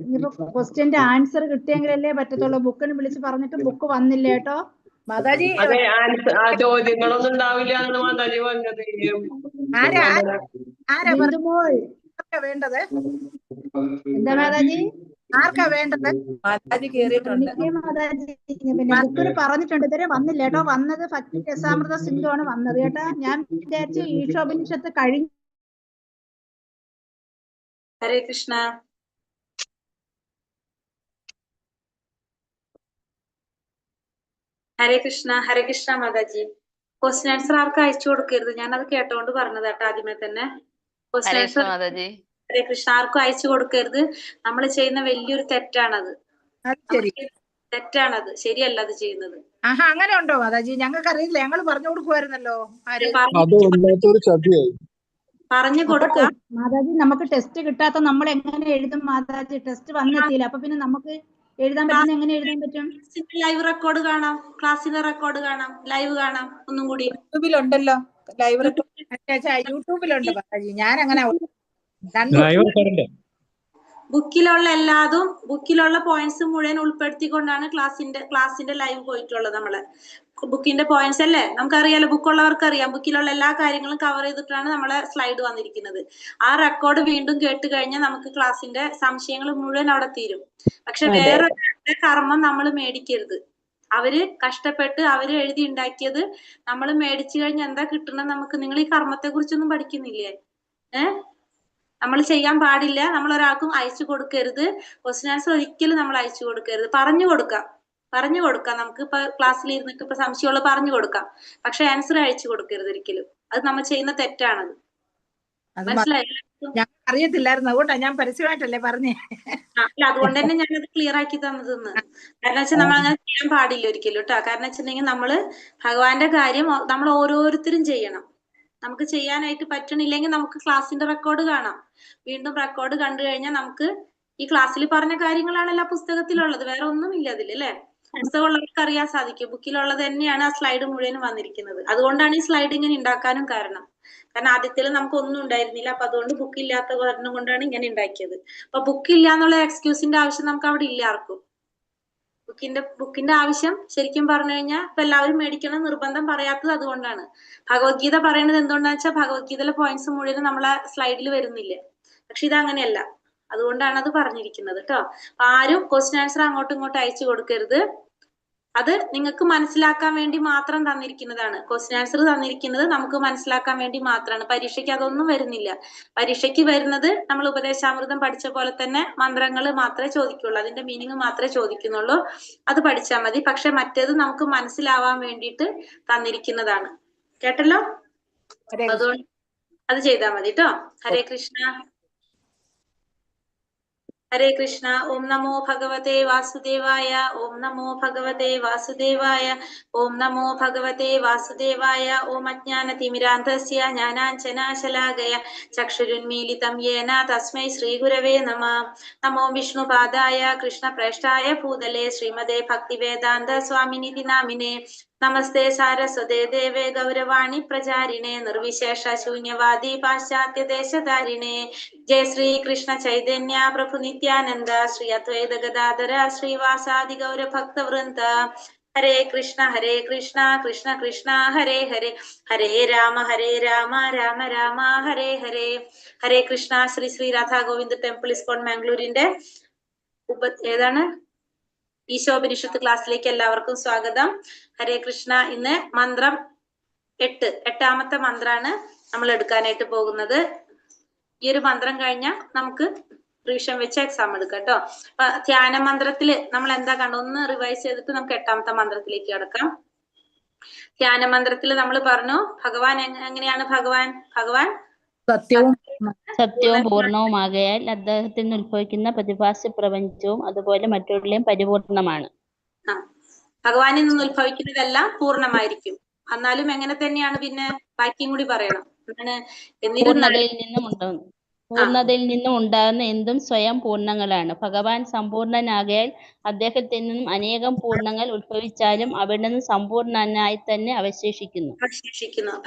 ഇനിയിപ്പോ ക്വസ്റ്റ്യന്റെ ആൻസർ കിട്ടിയെങ്കിലല്ലേ പറ്റത്തുള്ളൂ. ബുക്കിന് വിളിച്ച് പറഞ്ഞിട്ട് ബുക്ക് വന്നില്ല കേട്ടോ മാതാജി. അതെ, ചോദ്യങ്ങളൊന്നും ഉണ്ടാവില്ല എന്ന് മാതാജി പറഞ്ഞത്. വേണ്ടത് എന്താ മാതാജി? ആർക്കാ വേണ്ടത്? മാതാജി കേറിയിട്ടുണ്ട്. മാതാജി പിന്നെ ബുക്കിന് പറഞ്ഞിട്ടുണ്ട്, ഇതുവരെ വന്നില്ല കേട്ടോ. വന്നത് ഭക്തി രസാമൃത സിന്ധു ആണ് വന്നത് കേട്ടോ. ഞാൻ വിചാരിച്ചു ഈശോപനിഷത്ത് കഴിഞ്ഞു. ഹരേ കൃഷ്ണ. ഹരേ കൃഷ്ണ. ഹരേ കൃഷ്ണ മാതാജി. ക്വസ്റ്റ്യൻ ആൻസർ ആർക്കും അയച്ചു കൊടുക്കരുത്. ഞാൻ അത് കേട്ടോണ്ട് പറഞ്ഞത് കേട്ടോ ആദ്യമേ തന്നെ. ക്വസ്റ്റ്യൻ ആൻസർ ഹരേ കൃഷ്ണ ആർക്കും അയച്ചു കൊടുക്കരുത്. നമ്മൾ ചെയ്യുന്ന വലിയൊരു തെറ്റാണത്. തെറ്റാണത്, ശരിയല്ല അത് ചെയ്യുന്നത്. അങ്ങനെ ഉണ്ടോ മാതാജി? ഞങ്ങൾക്ക് അറിയില്ല, ഞങ്ങൾ പറഞ്ഞു കൊടുക്കുമായിരുന്നല്ലോ. പറഞ്ഞു കൊടുക്കാം മാതാജി. നമുക്ക് ടെസ്റ്റ് കിട്ടാത്ത നമ്മൾ എങ്ങനെ എഴുതും മാതാജി? ടെസ്റ്റ് വന്നെത്തിയില്ല, അപ്പൊ പിന്നെ നമുക്ക് എഴുതാൻ പറ്റുന്ന എങ്ങനെ എഴുതാൻ പറ്റും? ലൈവ് റെക്കോർഡ് കാണാം, ക്ലാസ്സിലെ റെക്കോർഡ് കാണാം, ലൈവ് കാണാം. ഒന്നും കൂടി യൂട്യൂബിലുണ്ടല്ലോ ലൈവ് റെക്കോർഡ്. യൂട്യൂബിലുണ്ട് മാതാജി. ഞാൻ അങ്ങനെ ബുക്കിലുള്ള എല്ലാതും, ബുക്കിലുള്ള പോയിന്റ്സ് മുഴുവൻ ഉൾപ്പെടുത്തിക്കൊണ്ടാണ് ക്ലാസിന്റെ ലൈവ് പോയിട്ടുള്ളത്. നമ്മള് ബുക്കിന്റെ പോയിന്റ്സ് അല്ലേ, നമുക്കറിയാലോ, ബുക്കുള്ളവർക്ക് അറിയാം. ബുക്കിലുള്ള എല്ലാ കാര്യങ്ങളും കവർ ചെയ്തിട്ടാണ് നമ്മളെ സ്ലൈഡ് വന്നിരിക്കുന്നത്. ആ റെക്കോർഡ് വീണ്ടും കേട്ട് കഴിഞ്ഞാൽ നമുക്ക് ക്ലാസിന്റെ സംശയങ്ങൾ മുഴുവൻ അവിടെ തീരും. പക്ഷെ വേറെ കർമ്മം നമ്മൾ മേടിക്കരുത്. അവര് കഷ്ടപ്പെട്ട് അവര് എഴുതി ഉണ്ടാക്കിയത് നമ്മൾ മേടിച്ചു കഴിഞ്ഞാൽ എന്താ കിട്ടണം നമുക്ക്? നിങ്ങൾ ഈ കർമ്മത്തെ കുറിച്ചൊന്നും പഠിക്കുന്നില്ലേ? നമ്മൾ ചെയ്യാൻ പാടില്ല. നമ്മൾ ഒരാൾക്കും അയച്ചു കൊടുക്കരുത്. ക്വസ്റ്റ്യൻ ആൻസർ ഒരിക്കലും നമ്മൾ അയച്ചു കൊടുക്കരുത്. പറഞ്ഞു കൊടുക്കാം നമുക്ക്. ഇപ്പൊ ക്ലാസ്സിൽ ഇരുന്നിട്ട് ഇപ്പൊ സംശയമുള്ള പറഞ്ഞു കൊടുക്കാം. പക്ഷെ ആൻസർ അയച്ചു കൊടുക്കരുത് ഒരിക്കലും. അത് നമ്മൾ ചെയ്യുന്ന തെറ്റാണത്. മനസ്സിലായില്ല? അറിയത്തില്ലായിരുന്നു, അതുകൊണ്ടാ ഞാൻ പരസ്യമായിട്ടല്ലേ പറഞ്ഞേ. അല്ല, അതുകൊണ്ട് തന്നെ ഞാനത് ക്ലിയർ ആക്കി തന്നതെന്ന്. കാരണം വെച്ചാൽ നമ്മൾ അങ്ങനെ ചെയ്യാൻ പാടില്ല ഒരിക്കലും കേട്ടോ. കാരണം വെച്ചിട്ടുണ്ടെങ്കിൽ നമ്മള് ഭഗവാന്റെ കാര്യം നമ്മൾ ഓരോരുത്തരും ചെയ്യണം. നമുക്ക് ചെയ്യാനായിട്ട് പറ്റണില്ലെങ്കിൽ നമുക്ക് ക്ലാസ്സിന്റെ റെക്കോർഡ് കാണാം. വീണ്ടും റെക്കോർഡ് കണ്ടു കഴിഞ്ഞാൽ നമുക്ക് ഈ ക്ലാസ്സിൽ പറഞ്ഞ കാര്യങ്ങളാണല്ലോ ആ പുസ്തകത്തിലുള്ളത്. വേറെ ഒന്നും ഇല്ല അതിൽ, അല്ലെ? പുസ്തകമുള്ളവർക്ക് അറിയാൻ സാധിക്കും. ബുക്കിലുള്ളത് തന്നെയാണ് ആ സ്ലൈഡ് മുഴുവൻ വന്നിരിക്കുന്നത്. അതുകൊണ്ടാണ് ഈ സ്ലൈഡ് ഇങ്ങനെ ഉണ്ടാക്കാനും കാരണം. കാരണം ആദ്യത്തിൽ നമുക്ക് ഒന്നും ഉണ്ടായിരുന്നില്ല. അപ്പൊ അതുകൊണ്ട് ബുക്ക് ഇല്ലാത്ത കാരണം കൊണ്ടാണ് ഇങ്ങനെ ഉണ്ടാക്കിയത്. അപ്പൊ ബുക്ക് ഇല്ല എന്നുള്ള എക്സ്ക്യൂസിന്റെ ആവശ്യം നമുക്ക് അവിടെ ഇല്ല ആർക്കും. ബുക്കിന്റെ ആവശ്യം ശരിക്കും പറഞ്ഞു കഴിഞ്ഞാൽ ഇപ്പൊ എല്ലാവരും മേടിക്കണം നിർബന്ധം പറയാത്തത് അതുകൊണ്ടാണ്. ഭഗവത്ഗീത പറയുന്നത് എന്തുകൊണ്ടാന്ന് വെച്ചാൽ ഭഗവത്ഗീതയിലെ പോയിന്റ്സ് മുഴുവൻ നമ്മളെ സ്ലൈഡിൽ വരുന്നില്ല. പക്ഷെ ഇത് അങ്ങനെയല്ല, അതുകൊണ്ടാണ് അത് പറഞ്ഞിരിക്കുന്നത് കേട്ടോ. ആരും ക്വസ്റ്റ്യൻ ആൻസർ അങ്ങോട്ടും ഇങ്ങോട്ടും അയച്ചു കൊടുക്കരുത്. അത് നിങ്ങൾക്ക് മനസ്സിലാക്കാൻ വേണ്ടി മാത്രം തന്നിരിക്കുന്നതാണ്. ക്വസ്റ്റ്യൻ ആൻസർ തന്നിരിക്കുന്നത് നമുക്ക് മനസ്സിലാക്കാൻ വേണ്ടി മാത്രമാണ്. പരീക്ഷയ്ക്ക് അതൊന്നും വരുന്നില്ല. പരീക്ഷയ്ക്ക് വരുന്നത് നമ്മൾ ഉപദേശാമൃതം പഠിച്ച പോലെ തന്നെ മന്ത്രങ്ങൾ മാത്രമേ ചോദിക്കുള്ളൂ. അതിന്റെ മീനിങ് മാത്രമേ ചോദിക്കുന്നുള്ളൂ. അത് പഠിച്ചാൽ മതി. പക്ഷെ മറ്റേത് നമുക്ക് മനസ്സിലാവാൻ വേണ്ടിയിട്ട് തന്നിരിക്കുന്നതാണ്. കേട്ടല്ലോ? അതുകൊണ്ട് അത് ചെയ്താൽ മതി കേട്ടോ. ഹരേ കൃഷ്ണ. ഹരേ കൃഷ്ണ. ഓം നമോ ഭഗവതേ വാസുദേവായ. ഓം നമോ ഭഗവതേ വാസുദേവായ. ഓം നമോ ഭഗവതേ വാസുദേവായ. ഓം അജ്ഞാനതിമിരാന്ധസ്യ ജ്ഞാനാഞ്ജനാശലാകയ ചക്ഷുരുന്മീലിതം യേന തസ്മൈ ശ്രീഗുരവേ നമഃ. നമോ വിഷ്ണുപാദായ കൃഷ്ണപ്രേഷ്ഠായ ഭൂതലേ ശ്രീമതേ ഭക്തിവേദാന്ത സ്വാമിനിധി നാമിനേ. നമസ്തേ സാരസ്വതേ ദേവേ ഗൗരവാണി പ്രചാരിണേ നിർവിശേഷ ശൂന്യവാദി പാശ്ചാത്യ ദേശധാരിണേ. ജയ ശ്രീ കൃഷ്ണ ചൈതന്യ പ്രഭു നിത്യാനന്ദ ശ്രീ അദ്വൈത ഗദാധര ശ്രീവാസാദി ഗൗര ഭക്തവൃന്ദ. ഹരേ കൃഷ്ണ കൃഷ്ണ കൃഷ്ണ ഹരേ ഹരേ, ഹരേ രാമ രാമ രാമ ഹരേ ഹരേ. ഹരേ കൃഷ്ണ. ശ്രീ ശ്രീ രാധാ ഗോവിന്ദ് ടെമ്പിൾ ഇസ്കോൺ മാംഗ്ലൂരിന്റെ ഏതാണ് ഈശോപനിഷത്ത് ക്ലാസ്സിലേക്ക് എല്ലാവർക്കും സ്വാഗതം. ഹരേ കൃഷ്ണ. ഇന്ന് മന്ത്രം 8, എട്ടാമത്തെ മന്ത്രാണ് നമ്മൾ എടുക്കാനായിട്ട് പോകുന്നത്. ഈ ഒരു മന്ത്രം കഴിഞ്ഞാൽ നമുക്ക് റിവിഷൻ വെച്ച് എക്സാം എടുക്കാം കേട്ടോ. അപ്പൊ ധ്യാന മന്ത്രത്തില് നമ്മൾ എന്താ കണ്ടു ഒന്ന് റിവൈസ് ചെയ്തിട്ട് നമുക്ക് എട്ടാമത്തെ മന്ത്രത്തിലേക്ക് കിടക്കാം. ധ്യാന മന്ത്രത്തിൽ നമ്മൾ പറഞ്ഞു ഭഗവാൻ എങ്ങനെയാണ്? ഭഗവാൻ സത്യവും പൂർണ്ണവുമാകയാൽ അദ്ദേഹത്തിൽ നിന്ന് ഉത്ഭവിക്കുന്ന പ്രതിഭാസ പ്രപഞ്ചവും അതുപോലെ മറ്റുള്ളവയും പരിപൂർണമാണ്. ഭഗവാനിൽ നിന്ന് ഉത്ഭവിക്കുന്നതെല്ലാം പൂർണ്ണമായിരിക്കും. എന്നാലും എങ്ങനെ തന്നെയാണ്? പിന്നെ ബാക്കിയും കൂടി പറയണം. എന്നിരുന്നാലും പൂർണ്ണതയിൽ നിന്നും ഉണ്ടാകുന്ന എന്തും സ്വയം പൂർണ്ണങ്ങളാണ്. ഭഗവാൻ സമ്പൂർണ്ണനാകയാൽ അദ്ദേഹത്തിൽ നിന്നും അനേകം പൂർണ്ണങ്ങൾ ഉത്ഭവിച്ചാലും അവിടുന്ന് സമ്പൂർണ്ണനായി തന്നെ അവശേഷിക്കുന്നു.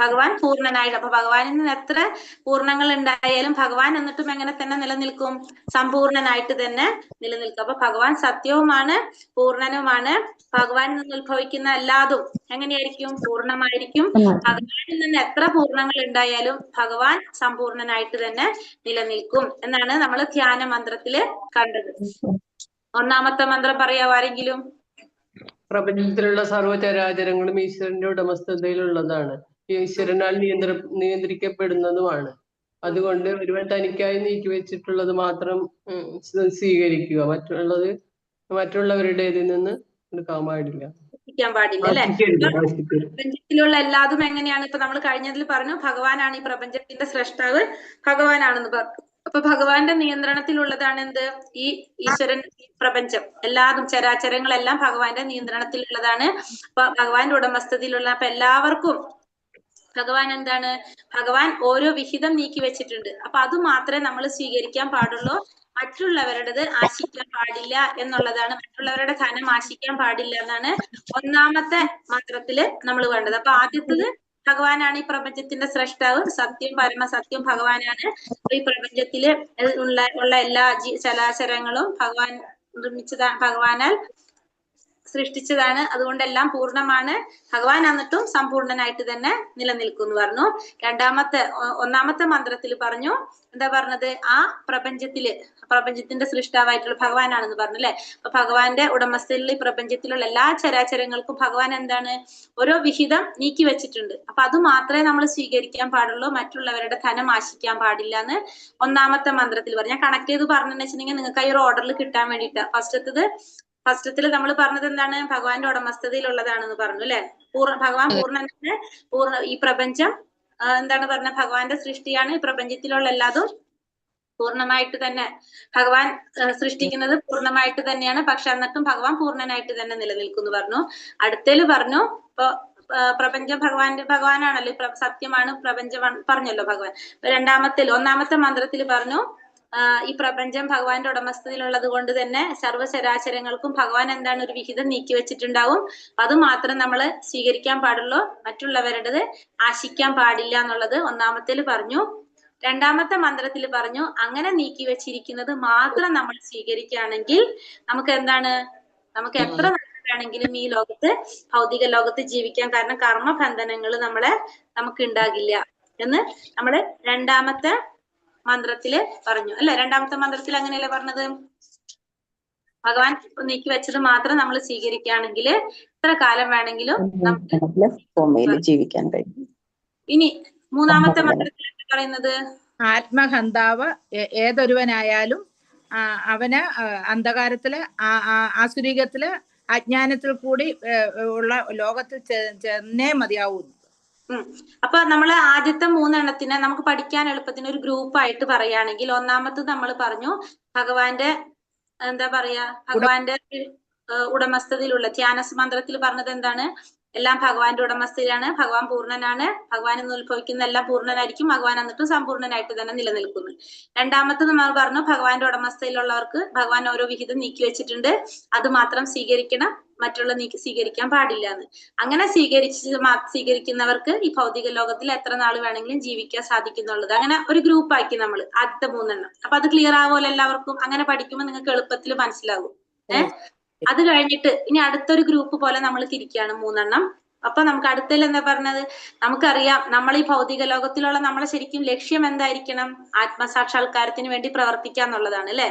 ഭഗവാൻ പൂർണ്ണനായിട്ട്. അപ്പൊ ഭഗവാനിൽ നിന്ന് എത്ര പൂർണ്ണങ്ങൾ ഉണ്ടായാലും ഭഗവാൻ എന്നിട്ടും എങ്ങനെ തന്നെ നിലനിൽക്കും? സമ്പൂർണ്ണനായിട്ട് തന്നെ നിലനിൽക്കും. അപ്പൊ ഭഗവാൻ സത്യവുമാണ്, പൂർണ്ണനുമാണ്. ഭഗവാനിൽ നിന്ന് ഉത്ഭവിക്കുന്ന എല്ലാതും എങ്ങനെയായിരിക്കും? പൂർണ്ണമായിരിക്കും. ഭഗവാനിൽ നിന്ന് എത്ര പൂർണ്ണങ്ങൾ ഉണ്ടായാലും ഭഗവാൻ സമ്പൂർണ്ണനായിട്ട് തന്നെ നിലനിൽക്കും എന്നാണ് നമ്മൾ ധ്യാന മന്ത്രത്തില് കണ്ടത്. ഒന്നാമത്തെ മന്ത്രം പറയാവോ ആരെങ്കിലും? പ്രപഞ്ചത്തിലുള്ള സർവ്വചരാചരങ്ങളും ഈശ്വരന്റെ ഉടമസ്ഥതയിലുള്ളതാണ്. ഈശ്വരനാൽ നിയന്ത്രിക്കപ്പെടുന്നതുമാണ്. അതുകൊണ്ട് ഒരുവൻ തനിക്കായി നീക്കിവെച്ചിട്ടുള്ളത് മാത്രം സ്വീകരിക്കുക. മറ്റുള്ളവരുടേതിൽ നിന്ന് എടുക്കാൻ പാടില്ല, പാടില്ല അല്ലെ? പ്രപഞ്ചത്തിലുള്ള എല്ലാതും എങ്ങനെയാണ്? ഇപ്പൊ നമ്മൾ കഴിഞ്ഞതിൽ പറഞ്ഞു ഭഗവാനാണ് ഈ പ്രപഞ്ചത്തിന്റെ സ്രഷ്ടാവ്, ഭഗവാനാണെന്ന് പറഞ്ഞു. അപ്പൊ ഭഗവാന്റെ നിയന്ത്രണത്തിലുള്ളതാണ് എന്ത്? ഈ ഈശ്വരൻ, ഈ പ്രപഞ്ചം എല്ലാതും, ചരാചരങ്ങളെല്ലാം ഭഗവാന്റെ നിയന്ത്രണത്തിലുള്ളതാണ്. അപ്പൊ ഭഗവാന്റെ ഉടമസ്ഥതയിലുള്ള, അപ്പൊ എല്ലാവർക്കും ഭഗവാൻ എന്താണ്? ഭഗവാൻ ഓരോ വിഹിതം നീക്കി വെച്ചിട്ടുണ്ട്. അപ്പൊ അത് മാത്രമേ നമ്മൾ സ്വീകരിക്കാൻ പാടുള്ളൂ. മറ്റുള്ളവരുടേത് ആശിക്കാൻ പാടില്ല എന്നുള്ളതാണ്. മറ്റുള്ളവരുടെ ധനം ആശിക്കാൻ പാടില്ല എന്നാണ് ഒന്നാമത്തെ മന്ത്രത്തില് നമ്മൾ വേണ്ടത്. അപ്പൊ ആദ്യത്തത് ഭഗവാനാണ് ഈ പ്രപഞ്ചത്തിന്റെ സ്രഷ്ടാവ്, സത്യം പരമസത്യം ഭഗവാനാണ്. ഈ പ്രപഞ്ചത്തില് ഉള്ള എല്ലാ ചരാചരങ്ങളും ഭഗവാൻ നിർമ്മിച്ചതാണ്, ഭഗവാനാൽ സൃഷ്ടിച്ചതാണ്. അതുകൊണ്ടെല്ലാം പൂർണ്ണമാണ്. ഭഗവാൻ എന്നിട്ടും സമ്പൂർണ്ണനായിട്ട് തന്നെ നിലനിൽക്കുന്നു പറഞ്ഞു. ഒന്നാമത്തെ മന്ത്രത്തിൽ പറഞ്ഞു, എന്താ പറഞ്ഞത്? ആ പ്രപഞ്ചത്തിന്റെ സൃഷ്ടാവായിട്ടുള്ള ഭഗവാനാണെന്ന് പറഞ്ഞു അല്ലെ? അപ്പൊ ഭഗവാന്റെ ഉടമസ്ഥയിലുള്ള ഈ പ്രപഞ്ചത്തിലുള്ള എല്ലാ ചരാചരങ്ങൾക്കും ഭഗവാൻ എന്താണ്? ഓരോ വിഹിതം നീക്കി വെച്ചിട്ടുണ്ട്. അപ്പൊ അത് മാത്രമേ നമ്മൾ സ്വീകരിക്കാൻ പാടുള്ളൂ. മറ്റുള്ളവരുടെ ധനം ആശിക്കാൻ പാടില്ല എന്ന് ഒന്നാമത്തെ മന്ത്രത്തിൽ പറഞ്ഞു. ഞാൻ കണക്ട് ചെയ്ത് പറഞ്ഞെന്ന് വെച്ചിട്ടുണ്ടെങ്കിൽ നിങ്ങൾക്ക് ഈ ഒരു ഓർഡറിൽ കിട്ടാൻ വേണ്ടിയിട്ടാ. ഫസ്റ്റത്തിൽ നമ്മൾ പറഞ്ഞത് എന്താണ്? ഭഗവാന്റെ ഉടമസ്ഥതയിലുള്ളതാണെന്ന് പറഞ്ഞു അല്ലെ? ഭഗവാൻ പൂർണ്ണനാണ്. ഈ പ്രപഞ്ചം എന്താണ് പറഞ്ഞ? ഭഗവാന്റെ സൃഷ്ടിയാണ്. ഈ പ്രപഞ്ചത്തിലുള്ള എല്ലാതും പൂർണ്ണമായിട്ട് തന്നെ ഭഗവാൻ സൃഷ്ടിക്കുന്നത് പൂർണ്ണമായിട്ട് തന്നെയാണ്. പക്ഷെ എന്നിട്ടും ഭഗവാൻ പൂർണ്ണനായിട്ട് തന്നെ നിലനിൽക്കുന്നു പറഞ്ഞു. അടുത്തേല് പറഞ്ഞു, ഇപ്പൊ പ്രപഞ്ചം ഭഗവാനാണല്ലോ, സത്യമാണ് പ്രപഞ്ചം പറഞ്ഞല്ലോ ഭഗവാൻ. ഒന്നാമത്തെ മന്ത്രത്തിൽ പറഞ്ഞു, ഈ പ്രപഞ്ചം ഭഗവാന്റെ ഉടമസ്ഥതയിലുള്ളത് കൊണ്ട് തന്നെ സർവ്വചരാചരങ്ങൾക്കും ഭഗവാൻ എന്താണ്? ഒരു വിഹിതം നീക്കി വെച്ചിട്ടുണ്ടാവും. അത് മാത്രം നമ്മൾ സ്വീകരിക്കാൻ പാടുള്ളൂ. മറ്റുള്ളവരുടേത് ആശിക്കാൻ പാടില്ല എന്നുള്ളത് ഒന്നാമത്തേല് പറഞ്ഞു. രണ്ടാമത്തെ മന്ത്രത്തിൽ പറഞ്ഞു, അങ്ങനെ നീക്കി വെച്ചിരിക്കുന്നത് മാത്രം നമ്മൾ സ്വീകരിക്കുകയാണെങ്കിൽ നമുക്ക് എന്താണ്? നമുക്ക് എത്ര വേണമെങ്കിലും ഈ ലോകത്ത്, ഭൗതിക ലോകത്ത് ജീവിക്കാൻ. കാരണം കർമ്മബന്ധനങ്ങൾ നമുക്ക് ഉണ്ടാകില്ല എന്ന് നമ്മള് രണ്ടാമത്തെ മന്ത്രത്തില് പറഞ്ഞു അല്ലെ? രണ്ടാമത്തെ മന്ത്രത്തിൽ അങ്ങനെയല്ലേ പറഞ്ഞത്? ഭഗവാൻ നീക്കി വെച്ചത് മാത്രം നമ്മൾ സ്വീകരിക്കുകയാണെങ്കിൽ എത്ര കാലം വേണമെങ്കിലും നമുക്ക് ജീവിക്കാൻ കഴിയും. ഇനി മൂന്നാമത്തെ മന്ത്രത്തിൽ പറയുന്നത്, ആത്മഹന്താവ് ഏതൊരുവനായാലും അവന് അന്ധകാരത്തില്, ആസുരികത്തില്, അജ്ഞാനത്തിൽ കൂടി ഉള്ള ലോകത്തിൽ ചെന്നേ മതിയാവുന്നു. അപ്പൊ നമ്മള് ആദ്യത്തെ മൂന്നെണ്ണത്തിനെ നമുക്ക് പഠിക്കാൻ എളുപ്പത്തിന് ഒരു ഗ്രൂപ്പായിട്ട് പറയുകയാണെങ്കിൽ, ഒന്നാമത്തത് നമ്മൾ പറഞ്ഞു ഭഗവാന്റെ എന്താ പറയാ, ഭഗവാന്റെ ഉടമസ്ഥതയിലുള്ള ധ്യാന മന്ത്രത്തിൽ പറഞ്ഞത് എന്താണ്? എല്ലാം ഭഗവാന്റെ ഉടമസ്ഥയിലാണ്. ഭഗവാൻ പൂർണ്ണനാണ്. ഭഗവാനിൽ നിന്ന് ഉത്ഭവിക്കുന്ന എല്ലാം പൂർണ്ണനായിരിക്കും. ഭഗവാൻ എന്നിട്ടും സമ്പൂർണ്ണനായിട്ട് തന്നെ നിലനിൽക്കുന്നു. രണ്ടാമത്തത് നമ്മൾ പറഞ്ഞു, ഭഗവാന്റെ ഉടമസ്ഥയിലുള്ളവർക്ക് ഭഗവാൻ ഓരോ വിഹിതം നീക്കി വെച്ചിട്ടുണ്ട്. അത് മാത്രം സ്വീകരിക്കണം, മറ്റുള്ള സ്വീകരിക്കാൻ പാടില്ല എന്ന്. അങ്ങനെ സ്വീകരിക്കുന്നവർക്ക് ഈ ഭൗതിക ലോകത്തിൽ എത്ര നാൾ വേണമെങ്കിലും ജീവിക്കാൻ സാധിക്കുന്നുള്ളത്. അങ്ങനെ ഒരു ഗ്രൂപ്പ് ആക്കി നമ്മൾ ആദ്യത്തെ മൂന്നെണ്ണം. അപ്പൊ അത് ക്ലിയർ ആവുമല്ലോ എല്ലാവർക്കും? അങ്ങനെ പഠിക്കുമ്പോൾ നിങ്ങൾക്ക് എളുപ്പത്തിൽ മനസ്സിലാകും. അത് കഴിഞ്ഞിട്ട് ഇനി അടുത്തൊരു ഗ്രൂപ്പ് പോലെ നമ്മൾ തിരിക്കുകയാണ് മൂന്നെണ്ണം. അപ്പൊ നമുക്ക് അടുത്തതിൽ എന്താ പറഞ്ഞത്? നമുക്കറിയാം നമ്മൾ ഈ ഭൗതിക ലോകത്തിലുള്ള നമ്മളെ ശരിക്കും ലക്ഷ്യം എന്തായിരിക്കണം? ആത്മസാക്ഷാത്കാരത്തിന് വേണ്ടി പ്രവർത്തിക്കുക എന്നുള്ളതാണ് അല്ലെ?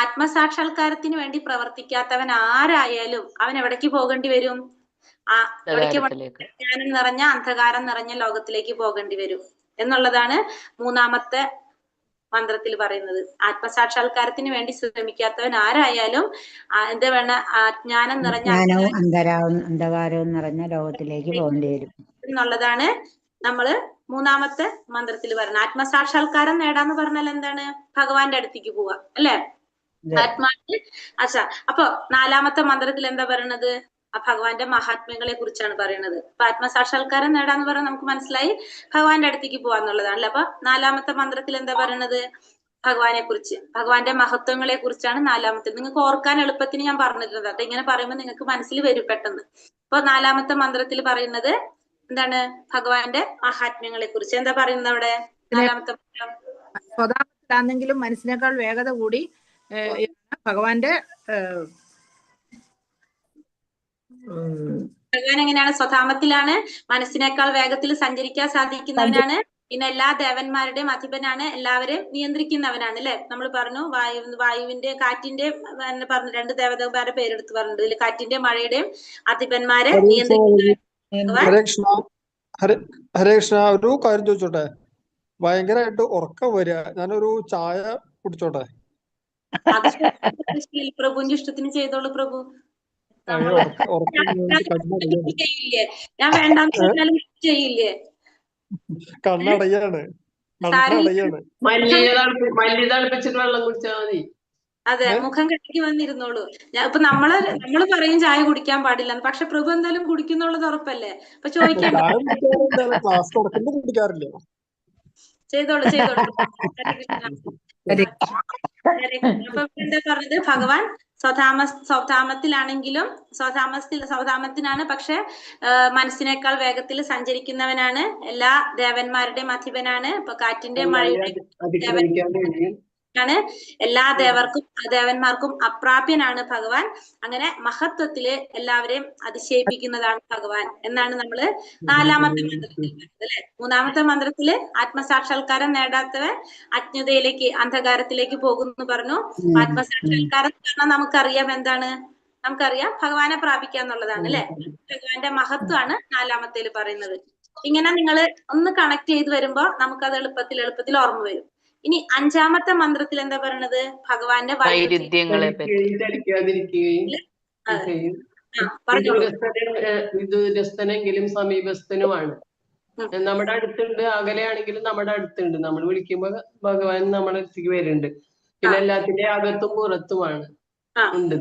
ആത്മസാക്ഷാത്കാരത്തിന് വേണ്ടി പ്രവർത്തിക്കാത്തവൻ ആരായാലും അവൻ എവിടേക്ക് പോകേണ്ടി വരും? അജ്ഞാനം നിറഞ്ഞ, അന്ധകാരം നിറഞ്ഞ ലോകത്തിലേക്ക് പോകേണ്ടി വരും എന്നുള്ളതാണ് മൂന്നാമത്തെ മന്ത്രത്തിൽ പറയുന്നത്. ആത്മസാക്ഷാത്കാരത്തിന് വേണ്ടി ശ്രമിക്കാത്തവൻ ആരായാലും എന്താ വേണ്ട? അജ്ഞാനം നിറഞ്ഞ, അന്ധകാരവും നിറഞ്ഞ ലോകത്തിലേക്ക് പോകേണ്ടി വരും എന്നുള്ളതാണ് നമ്മള് മൂന്നാമത്തെ മന്ത്രത്തിൽ പറയുന്നത്. ആത്മസാക്ഷാത്കാരം നേടാന്ന് പറഞ്ഞാൽ എന്താണ്? ഭഗവാന്റെ അടുത്തേക്ക് പോവാ അല്ലെ? ആത്മാവിന് അപ്പൊ നാലാമത്തെ മന്ത്രത്തിൽ എന്താ പറയണത്? ആ ഭഗവാന്റെ മഹാത്മ്യങ്ങളെ കുറിച്ചാണ് പറയുന്നത്. അപ്പൊ ആത്മസാക്ഷാത്കാരം നേടാന്ന് പറഞ്ഞാൽ നമുക്ക് മനസ്സിലായി ഭഗവാന്റെ അടുത്തേക്ക് പോവാന്നുള്ളതാണല്ലോ. അപ്പൊ 4ാമത്തെ മന്ത്രത്തിൽ എന്താ പറയണത്? ഭഗവാനെ കുറിച്ച്, ഭഗവാന്റെ മഹത്വങ്ങളെ കുറിച്ചാണ് 4ാമത്തെ. നിങ്ങൾക്ക് ഓർക്കാൻ എളുപ്പത്തിന് ഞാൻ പറഞ്ഞിട്ടുണ്ട് കേട്ടോ. ഇങ്ങനെ പറയുമ്പോൾ നിങ്ങൾക്ക് മനസ്സിൽ വരും പെട്ടെന്ന്. അപ്പൊ 4ാമത്തെ മന്ത്രത്തിൽ പറയുന്നത് എന്താണ്? ഭഗവാന്റെ മഹാത്മ്യങ്ങളെ കുറിച്ച്. എന്താ പറയുന്നത് അവിടെ 4ാമത്തെ മന്ത്രം? സ്വതാമത്തിലാണെങ്കിലും മനസ്സിനേക്കാൾ വേഗത കൂടി ഭഗവാന്റെ ഭഗവാൻ എങ്ങനെയാണ്? സ്വധാമത്തിലാണ്, മനസ്സിനേക്കാൾ വേഗത്തിൽ സഞ്ചരിക്കാൻ സാധിക്കുന്നവനാണ്, പിന്നെ എല്ലാ ദേവന്മാരുടെയും അധിപനാണ്, എല്ലാവരെയും നിയന്ത്രിക്കുന്നവനാണ് അല്ലെ. നമ്മൾ പറഞ്ഞു വായുവിന്റെ കാറ്റിന്റെ പറഞ്ഞു 2 ദേവതമാരുടെ പേരെടുത്ത് പറഞ്ഞിട്ടുണ്ട്. ഇതിൽ കാറ്റിന്റെ മഴയുടെയും അധിപന്മാരെ നിയന്ത്രിക്കുന്ന ഹരേ കൃഷ്ണ, ഒരു കാര്യം ചോദിച്ചോട്ടെ? ഭയങ്കരമായിട്ട് ഉറക്കം വരിക, ഞാനൊരു ചായ കുടിച്ചോട്ടെ? അത് പ്രഭുവിന്റെ ഇഷ്ടത്തിന് ചെയ്തോളൂ പ്രഭു. ചെയ്യില്ലേ? ഞാൻ വേണ്ടാന്ന് പറഞ്ഞാലും ചെയ്യില്ലേ? കണ്ണടയാണ്. മല്ലി തളിപ്പിച്ചിട്ട് വെള്ളം കുടിച്ചാൽ മതി. അതെ, മുഖം കെട്ടിക്ക് വന്നിരുന്നോളൂ. ഇപ്പൊ നമ്മള് പറയും ചായ കുടിക്കാൻ പാടില്ല, പക്ഷെ പ്രഭു എന്തായാലും കുടിക്കുന്നുള്ളത് ഉറപ്പല്ലേ? അപ്പൊ ചോദിക്കണ്ട, ചെയ്തോളൂ ചെയ്തോളൂ. അപ്പൊ എന്താ പറഞ്ഞത്? ഭഗവാൻ സ്വധാമത്തിലാണെങ്കിലും സ്വധാമത്തിനാണ്, പക്ഷെ മനസ്സിനേക്കാൾ വേഗത്തിൽ സഞ്ചരിക്കുന്നവനാണ്, എല്ലാ ദേവന്മാരുടെയും അധിപനാണ്, ഇപ്പൊ കാറ്റിന്റെ മഴയുടെ ാണ്, എല്ലാ ദേവന്മാർക്കും അപ്രാപ്യനാണ് ഭഗവാൻ. അങ്ങനെ മഹത്വത്തില് എല്ലാവരെയും അതിശയിപ്പിക്കുന്നതാണ് ഭഗവാൻ എന്നാണ് നമ്മള് 4ാമത്തെ മന്ത്രത്തിൽ പറയുന്നത് അല്ലെ. 3ാമത്തെ മന്ത്രത്തില് ആത്മസാക്ഷാത്കാരം നേടാത്തവൻ അജ്ഞതയിലേക്ക്, അന്ധകാരത്തിലേക്ക് പോകുന്നു പറഞ്ഞു. ആത്മസാക്ഷാത്കാരം പറഞ്ഞാൽ നമുക്കറിയാം എന്താണ്? നമുക്കറിയാം ഭഗവാനെ പ്രാപിക്കാന്നുള്ളതാണ് അല്ലെ. ഭഗവാന്റെ മഹത്വമാണ് 4ാമത്തേല് പറയുന്നത്. ഇങ്ങനെ നിങ്ങൾ ഒന്ന് കണക്ട് ചെയ്ത് വരുമ്പോ നമുക്കത് എളുപ്പത്തിൽ ഓർമ്മ വരും. ഇനി 5ാമത്തെ മന്ത്രത്തിൽ എന്താ പറയണത്? ഭഗവാന്റെ വൈരുദ്ധ്യങ്ങളെ വിദൂരസ്ഥനെങ്കിലും സമീപസ്ഥനുമാണ്. നമ്മുടെ അടുത്തുണ്ട്, അകലെയാണെങ്കിലും നമ്മുടെ അടുത്തുണ്ട്. നമ്മൾ വിളിക്കുമ്പോ ഭഗവാൻ നമ്മുടെ അടുത്തേക്ക് വരുന്നുണ്ട്. പിന്നെ എല്ലാത്തിന്റെ അകത്തും പുറത്തുമാണ് ഉണ്ട്.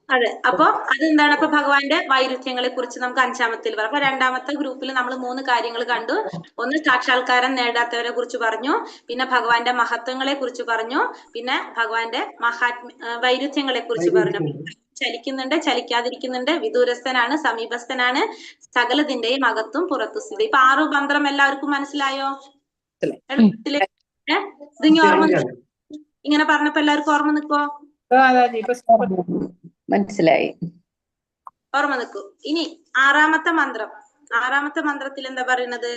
അതെ, അപ്പൊ അതെന്താണ്? അപ്പൊ ഭഗവാന്റെ വൈരുദ്ധ്യങ്ങളെ കുറിച്ച് നമുക്ക് 5ാമത്തിൽ പറയാം. അപ്പൊ 2ാമത്തെ ഗ്രൂപ്പിൽ നമ്മൾ 3 കാര്യങ്ങൾ കണ്ടു. ഒന്ന് സാക്ഷാത്കാരം നേടാത്തവരെ കുറിച്ച് പറഞ്ഞു, പിന്നെ ഭഗവാന്റെ മഹത്വങ്ങളെ കുറിച്ച് പറഞ്ഞു, പിന്നെ ഭഗവാന്റെ വൈരുദ്ധ്യങ്ങളെ കുറിച്ച് പറഞ്ഞു. ചലിക്കുന്നുണ്ട്, ചലിക്കാതിരിക്കുന്നുണ്ട്, വിദൂരസ്ഥനാണ്, സമീപസ്ഥനാണ്, സകലതിന്റെയും അകത്തും പുറത്തും സ്ഥിതി. ഇപ്പൊ 6 മന്ത്രം എല്ലാവർക്കും മനസ്സിലായോ? എളുപ്പത്തില് ഇതിങ്ങി ഓർമ്മ, ഇങ്ങനെ പറഞ്ഞപ്പോ എല്ലാവർക്കും ഓർമ്മ നിൽക്കോ? മനസ്സിലായി, ഓർമ്മ നിൽക്കൂ. ഇനി 6ാമത്തെ മന്ത്രം. 6ാമത്തെ മന്ത്രത്തിൽ എന്താ പറയുന്നത്?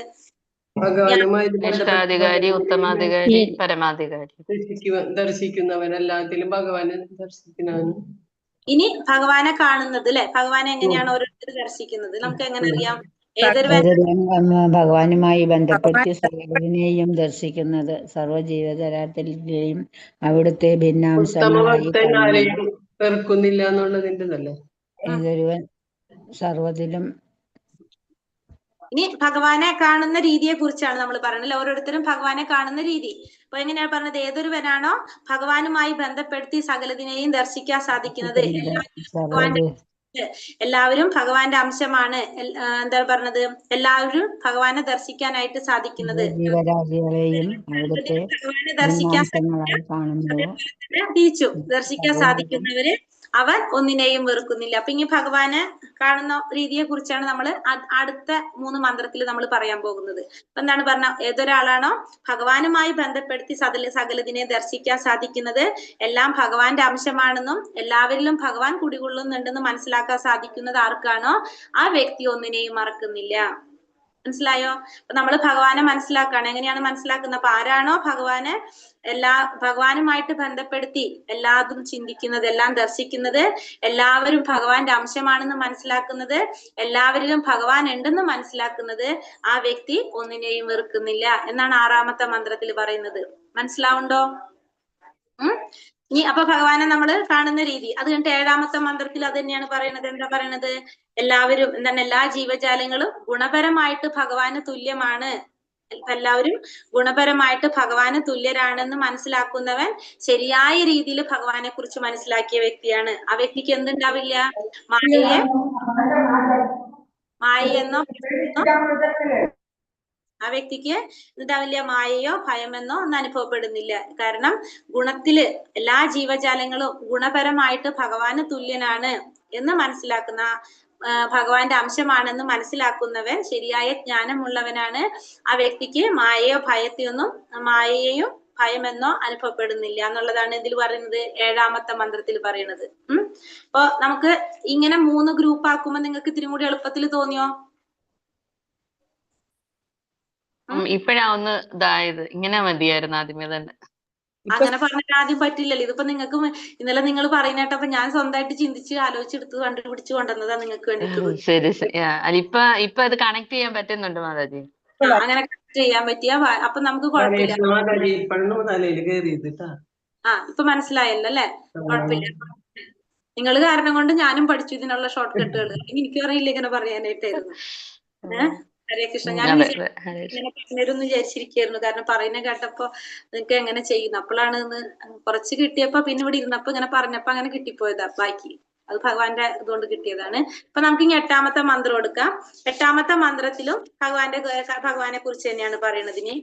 ഇഷ്ടാധികാരി, ഉത്തമാധികാരി, പരമാധികാരി. ദർശിക്കുന്നവൻ, എല്ലാത്തിലും ഭഗവാനെ ദർശിക്കുന്നവൻ. ഇനി ഭഗവാനെ കാണുന്നത് അല്ലെ. ഭഗവാനെ എങ്ങനെയാണ് ഓരോരുത്തർ ദർശിക്കുന്നത്? നമുക്ക് എങ്ങനെ അറിയാം? ഭഗവാനുമായി ബന്ധപ്പെടുത്തി സകലതിനെയും ദർശിക്കുന്നത്, സർവ്വജീവജാലത്തിലെയും അവിടുത്തെ ഭിന്നാംശങ്ങളായി വെറുക്കുന്നില്ല എന്നുള്ളതിൻ്റെതല്ലേ. ഏതൊരുവൻ സർവ്വത്തിലും. ഇനി ഭഗവാനെ കാണുന്ന രീതിയെ കുറിച്ചാണ് നമ്മൾ പറയുന്നത്. ഓരോരുത്തരും ഭഗവാനെ കാണുന്ന രീതി. അപ്പൊ എങ്ങനെയാണ് പറഞ്ഞത്? ഏതൊരുവനാണോ ഭഗവാനുമായി ബന്ധപ്പെടുത്തി സകലതിനെയും ദർശിക്കാൻ സാധിക്കുന്നത്, എല്ലാവരും ഭഗവാന്റെ അംശമാണ്. എന്താ പറഞ്ഞത്? എല്ലാവരും ഭഗവാനെ ദർശിക്കാനായിട്ട് സാധിക്കുന്നത്, ഭഗവാനെ ദർശിക്കാൻ ദർശിക്കാൻ സാധിക്കുന്നവര് അവൻ ഒന്നിനെയും വെറുക്കുന്നില്ല. അപ്പൊ ഇനി ഭഗവാനെ കാണുന്ന രീതിയെ കുറിച്ചാണ് നമ്മൾ അടുത്ത 3 മന്ത്രത്തിൽ നമ്മൾ പറയാൻ പോകുന്നത്. അപ്പൊ എന്താണ് പറഞ്ഞ? ഏതൊരാളാണോ ഭഗവാനുമായി ബന്ധപ്പെടുത്തി സകലതിനെ ദർശിക്കാൻ സാധിക്കുന്നത്, എല്ലാം ഭഗവാന്റെ അംശമാണെന്നും എല്ലാവരിലും ഭഗവാൻ കുടികൊള്ളുന്നുണ്ടെന്നും മനസ്സിലാക്കാൻ സാധിക്കുന്നത് ആർക്കാണോ ആ വ്യക്തി ഒന്നിനെയും മറക്കുന്നില്ല. മനസ്സിലായോ? അപ്പൊ നമ്മൾ ഭഗവാനെ മനസ്സിലാക്കാണ്. എങ്ങനെയാണ് മനസ്സിലാക്കുന്നത്? അപ്പൊ ആരാണോ ഭഗവാനുമായിട്ട് ബന്ധപ്പെടുത്തി എല്ലാതും ചിന്തിക്കുന്നത്, എല്ലാം ദർശിക്കുന്നത്, എല്ലാവരും ഭഗവാന്റെ അംശമാണെന്ന് മനസ്സിലാക്കുന്നത്, എല്ലാവരിലും ഭഗവാൻ ഉണ്ടെന്ന് മനസ്സിലാക്കുന്നത്, ആ വ്യക്തി ഒന്നിനെയും വെറുക്കുന്നില്ല എന്നാണ് 6ാമത്തെ മന്ത്രത്തിൽ പറയുന്നത്. മനസ്സിലാവുണ്ടോ? ഇനി അപ്പൊ ഭഗവാനെ നമ്മൾ കാണുന്ന രീതി. അത് കഴിഞ്ഞിട്ട് 7ാമത്തെ മന്ത്രത്തിൽ അത് തന്നെയാണ് പറയുന്നത്. എന്താ പറയുന്നത്? എല്ലാവരും എന്താണ്? എല്ലാ ജീവജാലങ്ങളും ഗുണപരമായിട്ട് ഭഗവാന് തുല്യമാണ്. എല്ലാവരും ഗുണപരമായിട്ട് ഭഗവാന് തുല്യരാണെന്ന് മനസ്സിലാക്കുന്നവൻ ശരിയായ രീതിയിൽ ഭഗവാനെ കുറിച്ച് മനസ്സിലാക്കിയ വ്യക്തിയാണ്. ആ വ്യക്തിക്ക് എന്തുണ്ടാവില്ല? മായയെന്നോ ആ വ്യക്തിക്ക് എന്താവില്ല? മായയോ ഭയമെന്നോ ഒന്നും അനുഭവപ്പെടുന്നില്ല. കാരണം ഗുണത്തില് എല്ലാ ജീവജാലങ്ങളും ഗുണപരമായിട്ട് ഭഗവാന് തുല്യനാണ് എന്ന് മനസ്സിലാക്കുന്ന, ഭഗവാന്റെ അംശമാണെന്ന് മനസ്സിലാക്കുന്നവൻ ശരിയായ ജ്ഞാനമുള്ളവനാണ്. ആ വ്യക്തിക്ക് മായയെയും ഭയമെന്നോ അനുഭവപ്പെടുന്നില്ല എന്നുള്ളതാണ് ഇതിൽ പറയുന്നത്, 7ാമത്തെ മന്ത്രത്തിൽ പറയുന്നത്. അപ്പൊ നമുക്ക് ഇങ്ങനെ 3 ഗ്രൂപ്പ് ആക്കുമ്പോ നിങ്ങൾക്ക് ഇത്തിരി കൂടി എളുപ്പത്തിൽ തോന്നിയോ? ഇപ്പഴാ ഒന്ന് ഇതായത്. ഇങ്ങനെ മതിയായിരുന്നു ആദ്യമേ തന്നെ. അങ്ങനെ പറഞ്ഞിട്ട് ആദ്യം പറ്റില്ലല്ലോ. ഇതിപ്പോ നിങ്ങൾക്ക് ഇന്നലെ നിങ്ങൾ പറയുന്നേട്ടപ്പോ ഞാൻ സ്വന്തമായിട്ട് ചിന്തിച്ച് ആലോചിച്ചെടുത്ത് കണ്ടുപിടിച്ച് കൊണ്ടുവന്നതാ നിങ്ങൾക്ക് വേണ്ടിട്ട്. ശരി ശരി. അല്ല ഇപ്പൊ അത് കണക്ട് ചെയ്യാൻ പറ്റുന്നുണ്ട് മാതാജി. അങ്ങനെ കണക്ട് ചെയ്യാൻ പറ്റിയ അപ്പൊ നമുക്ക് കുഴപ്പമില്ല. ഇപ്പൊ മനസ്സിലായല്ലോ അല്ലെ? കുഴപ്പമില്ല. നിങ്ങൾ കാരണം കൊണ്ട് ഞാനും പഠിച്ചു ഇതിനുള്ള ഷോർട്ട് കട്ടുകൾ. എനിക്കും അറിയില്ല ഇങ്ങനെ പറയാനായിട്ടായിരുന്നു. ഹരേ കൃഷ്ണ. ഞാൻ ഇങ്ങനെ പറഞ്ഞിരുന്നു വിചാരിച്ചിരിക്കായിരുന്നു. കാരണം പറയുന്ന കേട്ടപ്പോ നിങ്ങൾക്ക് എങ്ങനെ ചെയ്യുന്നു അപ്പോഴാണ് കുറച്ച് കിട്ടിയപ്പോ പിന്നെ ഇവിടെ ഇരുന്നപ്പോ ഇങ്ങനെ പറഞ്ഞപ്പോ അങ്ങനെ കിട്ടിപ്പോയതാ. ബാക്കി അത് ഭഗവാന്റെ ഇതുകൊണ്ട് കിട്ടിയതാണ്. ഇപ്പൊ നമുക്ക് ഇനി 8ാമത്തെ മന്ത്രം എടുക്കാം. 8ാമത്തെ മന്ത്രത്തിലും ഭഗവാനെ കുറിച്ച് തന്നെയാണ് പറയുന്നത്. ഇനി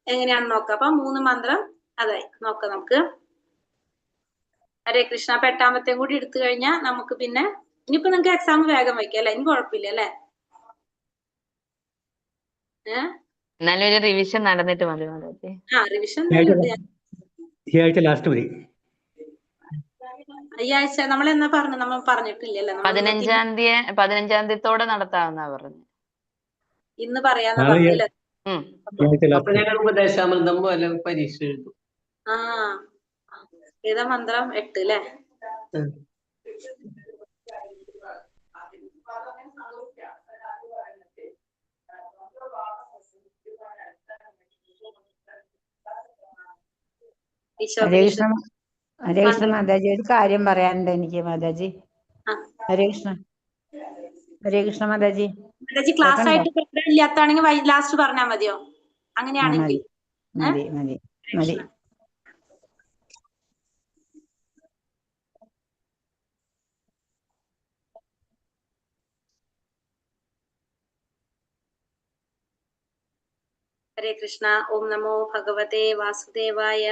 എങ്ങനെയാണെന്ന് നോക്കാം. അപ്പൊ 3 മന്ത്രം അതായി നോക്കാം നമുക്ക്. ഹരേ കൃഷ്ണ. അപ്പൊ 8ാമത്തെയും കൂടി എടുത്തു കഴിഞ്ഞാൽ നമുക്ക് പിന്നെ ഇനിയിപ്പോ നിങ്ങൾക്ക് എക്സാം വേഗം വയ്ക്കാം അല്ലെ? ഇനി കുഴപ്പമില്ല അല്ലെ? എന്നാലും ഒരു റിവിഷൻ നടന്നിട്ട് മതി മാതാജി. റിവിഷൻ ഈ ആഴ്ച ലാസ്റ്റ് മതി. ഈ ആഴ്ച നമ്മൾ എന്നാ പറഞ്ഞു? നമ്മൾ പറഞ്ഞിട്ടില്ലല്ലോ. 15-ാം തീയതിയോടെ നടത്താമെന്നാ പറഞ്ഞു. ഇന്ന് പറയാന്ന് പറഞ്ഞില്ല. അപ്പൊ ഞങ്ങൾ ഉപദേശാമൃതം പോലെ പരീക്ഷ എഴുതും. ഏതാ മന്ത്രം? 8 അല്ലേ? ഹരേ കൃഷ്ണ മാതാജി, ഒരു കാര്യം പറയാനുണ്ട് എനിക്ക് മാതാജി. ഹരേ കൃഷ്ണ. ഹരേ കൃഷ്ണ മാതാജി. മാതാജി ക്ലാസ് ആയിട്ട് ഇല്ലാത്താണെങ്കിൽ ലാസ്റ്റ് പറഞ്ഞാൽ മതിയോ? അങ്ങനെയാണെങ്കിൽ മതി മതി മതി. ഹരേ കൃഷ്ണ. ഓം നമോ ഭഗവതേ വാസുദേവായ.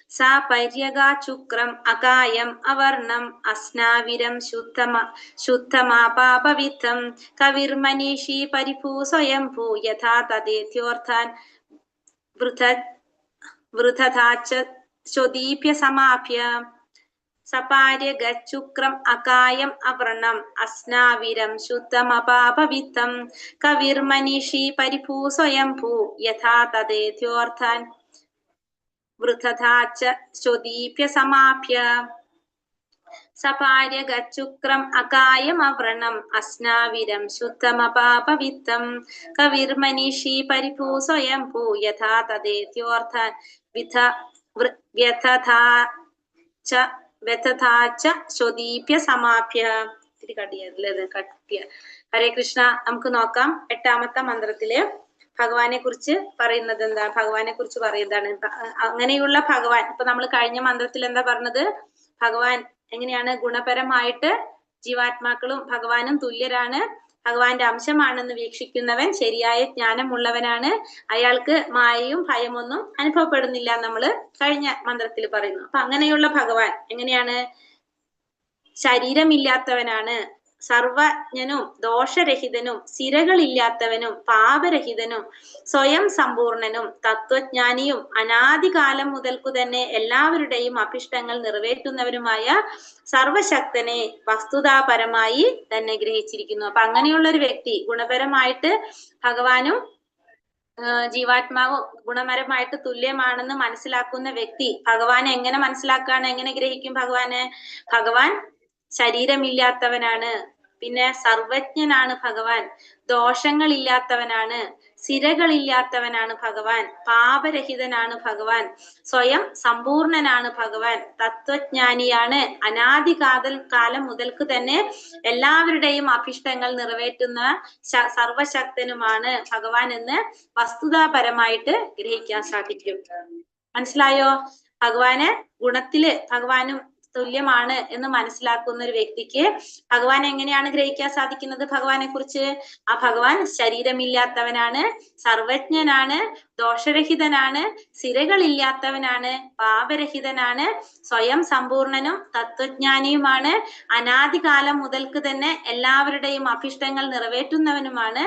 സാപര്യഗാചുക്രം അകായം അവർണം അസ്നാവിരം ശുദ്ധമാപാപവിത്തം കവിർമനീഷി പരിഭൂ സ്വയംഭൂ യഥാ തദേത്യോർത്ഥാൻ വൃഥധാച്ച ചോദീപ്യ സമാപ്യ. സപാര്യഗുക്രം അകായം അവർണം അസ്നാവിരം ശുദ്ധമപാപവിത്തം കവിർമനീഷി പരിഭൂ സ്വയംഭൂ യഥാ തദേത്യോർത്ഥാൻ വൃഥധാച്ച ചോദീപ്യ സമാപ്യ. സപാര്യഗുക്രം അകായം അവ്രണം അസ്നാവിരം ശുദ്ധമപാപവിത്തം കവിർമനീഷി പരിഭൂ സ്വയംഭൂ യഥാ തദേത്യോർത്ഥാൻ വ്യഥധാച്ച ചോദീപ്യ സമാപ്യ. ഇത്തിരി കട്ടിയ. ഹരേ കൃഷ്ണ. നമുക്ക് നോക്കാം 8ാമത്തെ മന്ത്രത്തില് ഭഗവാനെ കുറിച്ച് പറയുന്നത് എന്താ? ഭഗവാനെ കുറിച്ച് പറയുന്നതാണ് അങ്ങനെയുള്ള ഭഗവാൻ. ഇപ്പൊ നമ്മൾ കഴിഞ്ഞ മന്ത്രത്തിൽ എന്താ പറഞ്ഞത്? ഭഗവാൻ എങ്ങനെയാണ് ഗുണപരമായിട്ട് ജീവാത്മാക്കളും ഭഗവാനും തുല്യരാണ്, ഭഗവാന്റെ അംശമാണെന്ന് വീക്ഷിക്കുന്നവൻ ശരിയായ ജ്ഞാനമുള്ളവനാണ്, അയാൾക്ക് മായയും ഭയമൊന്നും അനുഭവപ്പെടുന്നില്ല നമ്മള് കഴിഞ്ഞ മന്ത്രത്തിൽ പറയുന്നു. അപ്പൊ അങ്ങനെയുള്ള ഭഗവാൻ എങ്ങനെയാണ്? ശരീരമില്ലാത്തവനാണ്, സർവജ്ഞനും ദോഷരഹിതനും സിരകളില്ലാത്തവനും പാപരഹിതനും സ്വയം സമ്പൂർണനും തത്വജ്ഞാനിയും അനാദികാലം മുതൽക്കു തന്നെ എല്ലാവരുടെയും അഭിഷ്ടങ്ങൾ നിറവേറ്റുന്നവരുമായ സർവശക്തനെ വസ്തുതാപരമായി തന്നെ ഗ്രഹിച്ചിരിക്കുന്നു. അപ്പൊ അങ്ങനെയുള്ള ഒരു വ്യക്തി ഗുണപരമായിട്ട് ഭഗവാനും ജീവാത്മാവും ഗുണപരമായിട്ട് തുല്യമാണെന്ന് മനസ്സിലാക്കുന്ന വ്യക്തി ഭഗവാനെ എങ്ങനെ മനസ്സിലാക്കാണ്? എങ്ങനെ ഗ്രഹിക്കും ഭഗവാന്? ഭഗവാൻ ശരീരമില്ലാത്തവനാണ്, പിന്നെ സർവജ്ഞനാണ് ഭഗവാൻ, ദോഷങ്ങളില്ലാത്തവനാണ്, സിരകളില്ലാത്തവനാണ് ഭഗവാൻ, പാപരഹിതനാണ് ഭഗവാൻ, സ്വയം സമ്പൂർണനാണ് ഭഗവാൻ, തത്വജ്ഞാനിയാണ്, അനാദി കാലം മുതൽക്ക് തന്നെ എല്ലാവരുടെയും അഭിഷ്ടങ്ങൾ നിറവേറ്റുന്ന സർവശക്തനുമാണ് ഭഗവാൻ എന്ന് വസ്തുതാപരമായിട്ട് ഗ്രഹിക്കാൻ സാധിക്കും. മനസ്സിലായോ? ഭഗവാന് ഗുണത്തില് ഭഗവാനും തുല്യമാണ് എന്ന് മനസ്സിലാക്കുന്ന ഒരു വ്യക്തിക്ക് ഭഗവാൻ എങ്ങനെയാണ് ഗ്രഹിക്കാൻ സാധിക്കുന്നത്? ഭഗവാനെ കുറിച്ച് ആ ഭഗവാൻ ശരീരമില്ലാത്തവനാണ്, സർവജ്ഞനാണ്, ദോഷരഹിതനാണ്, സിരകളില്ലാത്തവനാണ്, പാപരഹിതനാണ്, സ്വയം സമ്പൂർണനും തത്വജ്ഞാനിയുമാണ്, അനാദികാലം മുതൽക്ക് തന്നെ എല്ലാവരുടെയും അഭിഷ്ടങ്ങൾ നിറവേറ്റുന്നവനുമാണ്,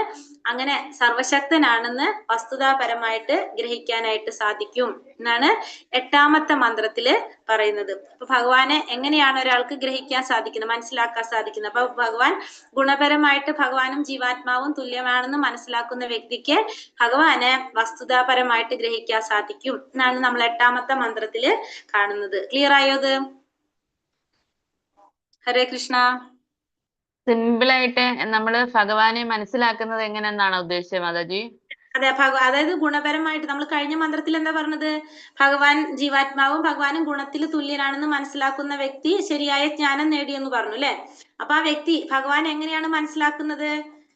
അങ്ങനെ സർവശക്തനാണെന്ന് വസ്തുതാപരമായിട്ട് ഗ്രഹിക്കാനായിട്ട് സാധിക്കും എന്നാണ് 8ാമത്തെ മന്ത്രത്തില് പറയുന്നത്. അപ്പൊ ഭഗവാനെ എങ്ങനെയാണ് ഒരാൾക്ക് ഗ്രഹിക്കാൻ സാധിക്കുന്നത്, മനസ്സിലാക്കാൻ സാധിക്കുന്നത്? അപ്പൊ ഭഗവാൻ ഗുണപരമായിട്ട് ഭഗവാനും ജീവാത്മാവും തുല്യമാണെന്ന് മനസ്സിലാക്കുന്ന വ്യക്തിക്ക് ഭഗവാനെ വസ്തുതാപരമായിട്ട് ഗ്രഹിക്കാൻ സാധിക്കും എന്നാണ് നമ്മൾ 8ാമത്തെ മന്ത്രത്തില് കാണുന്നത്. ക്ലിയർ ആയോ അത്? ഹരേ കൃഷ്ണ. സിമ്പിൾ ആയിട്ട് നമ്മള് ഭഗവാനെ മനസ്സിലാക്കുന്നത് എങ്ങനെയെന്നാണ് ഉദ്ദേശിച്ചത് മാതാജി? അതെ, അതായത് ഗുണപരമായിട്ട് നമ്മൾ കഴിഞ്ഞ മന്ത്രത്തിൽ എന്താ പറഞ്ഞത്? ഭഗവാൻ ജീവാത്മാവും ഭഗവാനും ഗുണത്തിൽ തുല്യനാണെന്ന് മനസ്സിലാക്കുന്ന വ്യക്തി ശരിയായ ജ്ഞാനം നേടിയെന്ന് പറഞ്ഞു അല്ലെ? അപ്പൊ ആ വ്യക്തി ഭഗവാൻ എങ്ങനെയാണ് മനസ്സിലാക്കുന്നത്?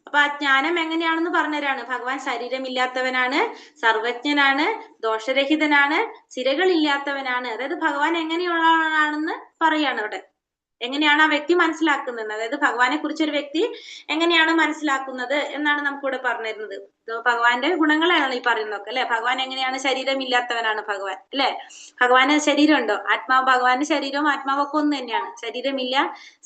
അപ്പൊ ആ ജ്ഞാനം എങ്ങനെയാണെന്ന് പറഞ്ഞുതരാണ്. ഭഗവാൻ ശരീരമില്ലാത്തവനാണ്, സർവജ്ഞനാണ്, ദോഷരഹിതനാണ്, സിരകളില്ലാത്തവനാണ്. അതായത് ഭഗവാൻ എങ്ങനെയുള്ളതാണെന്ന് പറയാണ് അവിടെ. എങ്ങനെയാണ് ആ വ്യക്തി മനസ്സിലാക്കുന്നത്, അതായത് ഭഗവാനെ കുറിച്ച് ഒരു വ്യക്തി എങ്ങനെയാണ് മനസ്സിലാക്കുന്നത് എന്നാണ് നമുക്കിവിടെ പറഞ്ഞിരുന്നത്. ഭഗവാന്റെ ഗുണങ്ങളാണല്ലോ ഈ പറയുന്നതൊക്കെ അല്ലെ? ഭഗവാൻ എങ്ങനെയാണ് ശരീരമില്ലാത്തവനാണ് ഭഗവാൻ അല്ലെ? ഭഗവാന് ശരീരമുണ്ടോ? ആത്മാവ്, ഭഗവാന്റെ ശരീരവും ആത്മാവൊക്കെ ഒന്ന് തന്നെയാണ്. ശരീരമില്ല,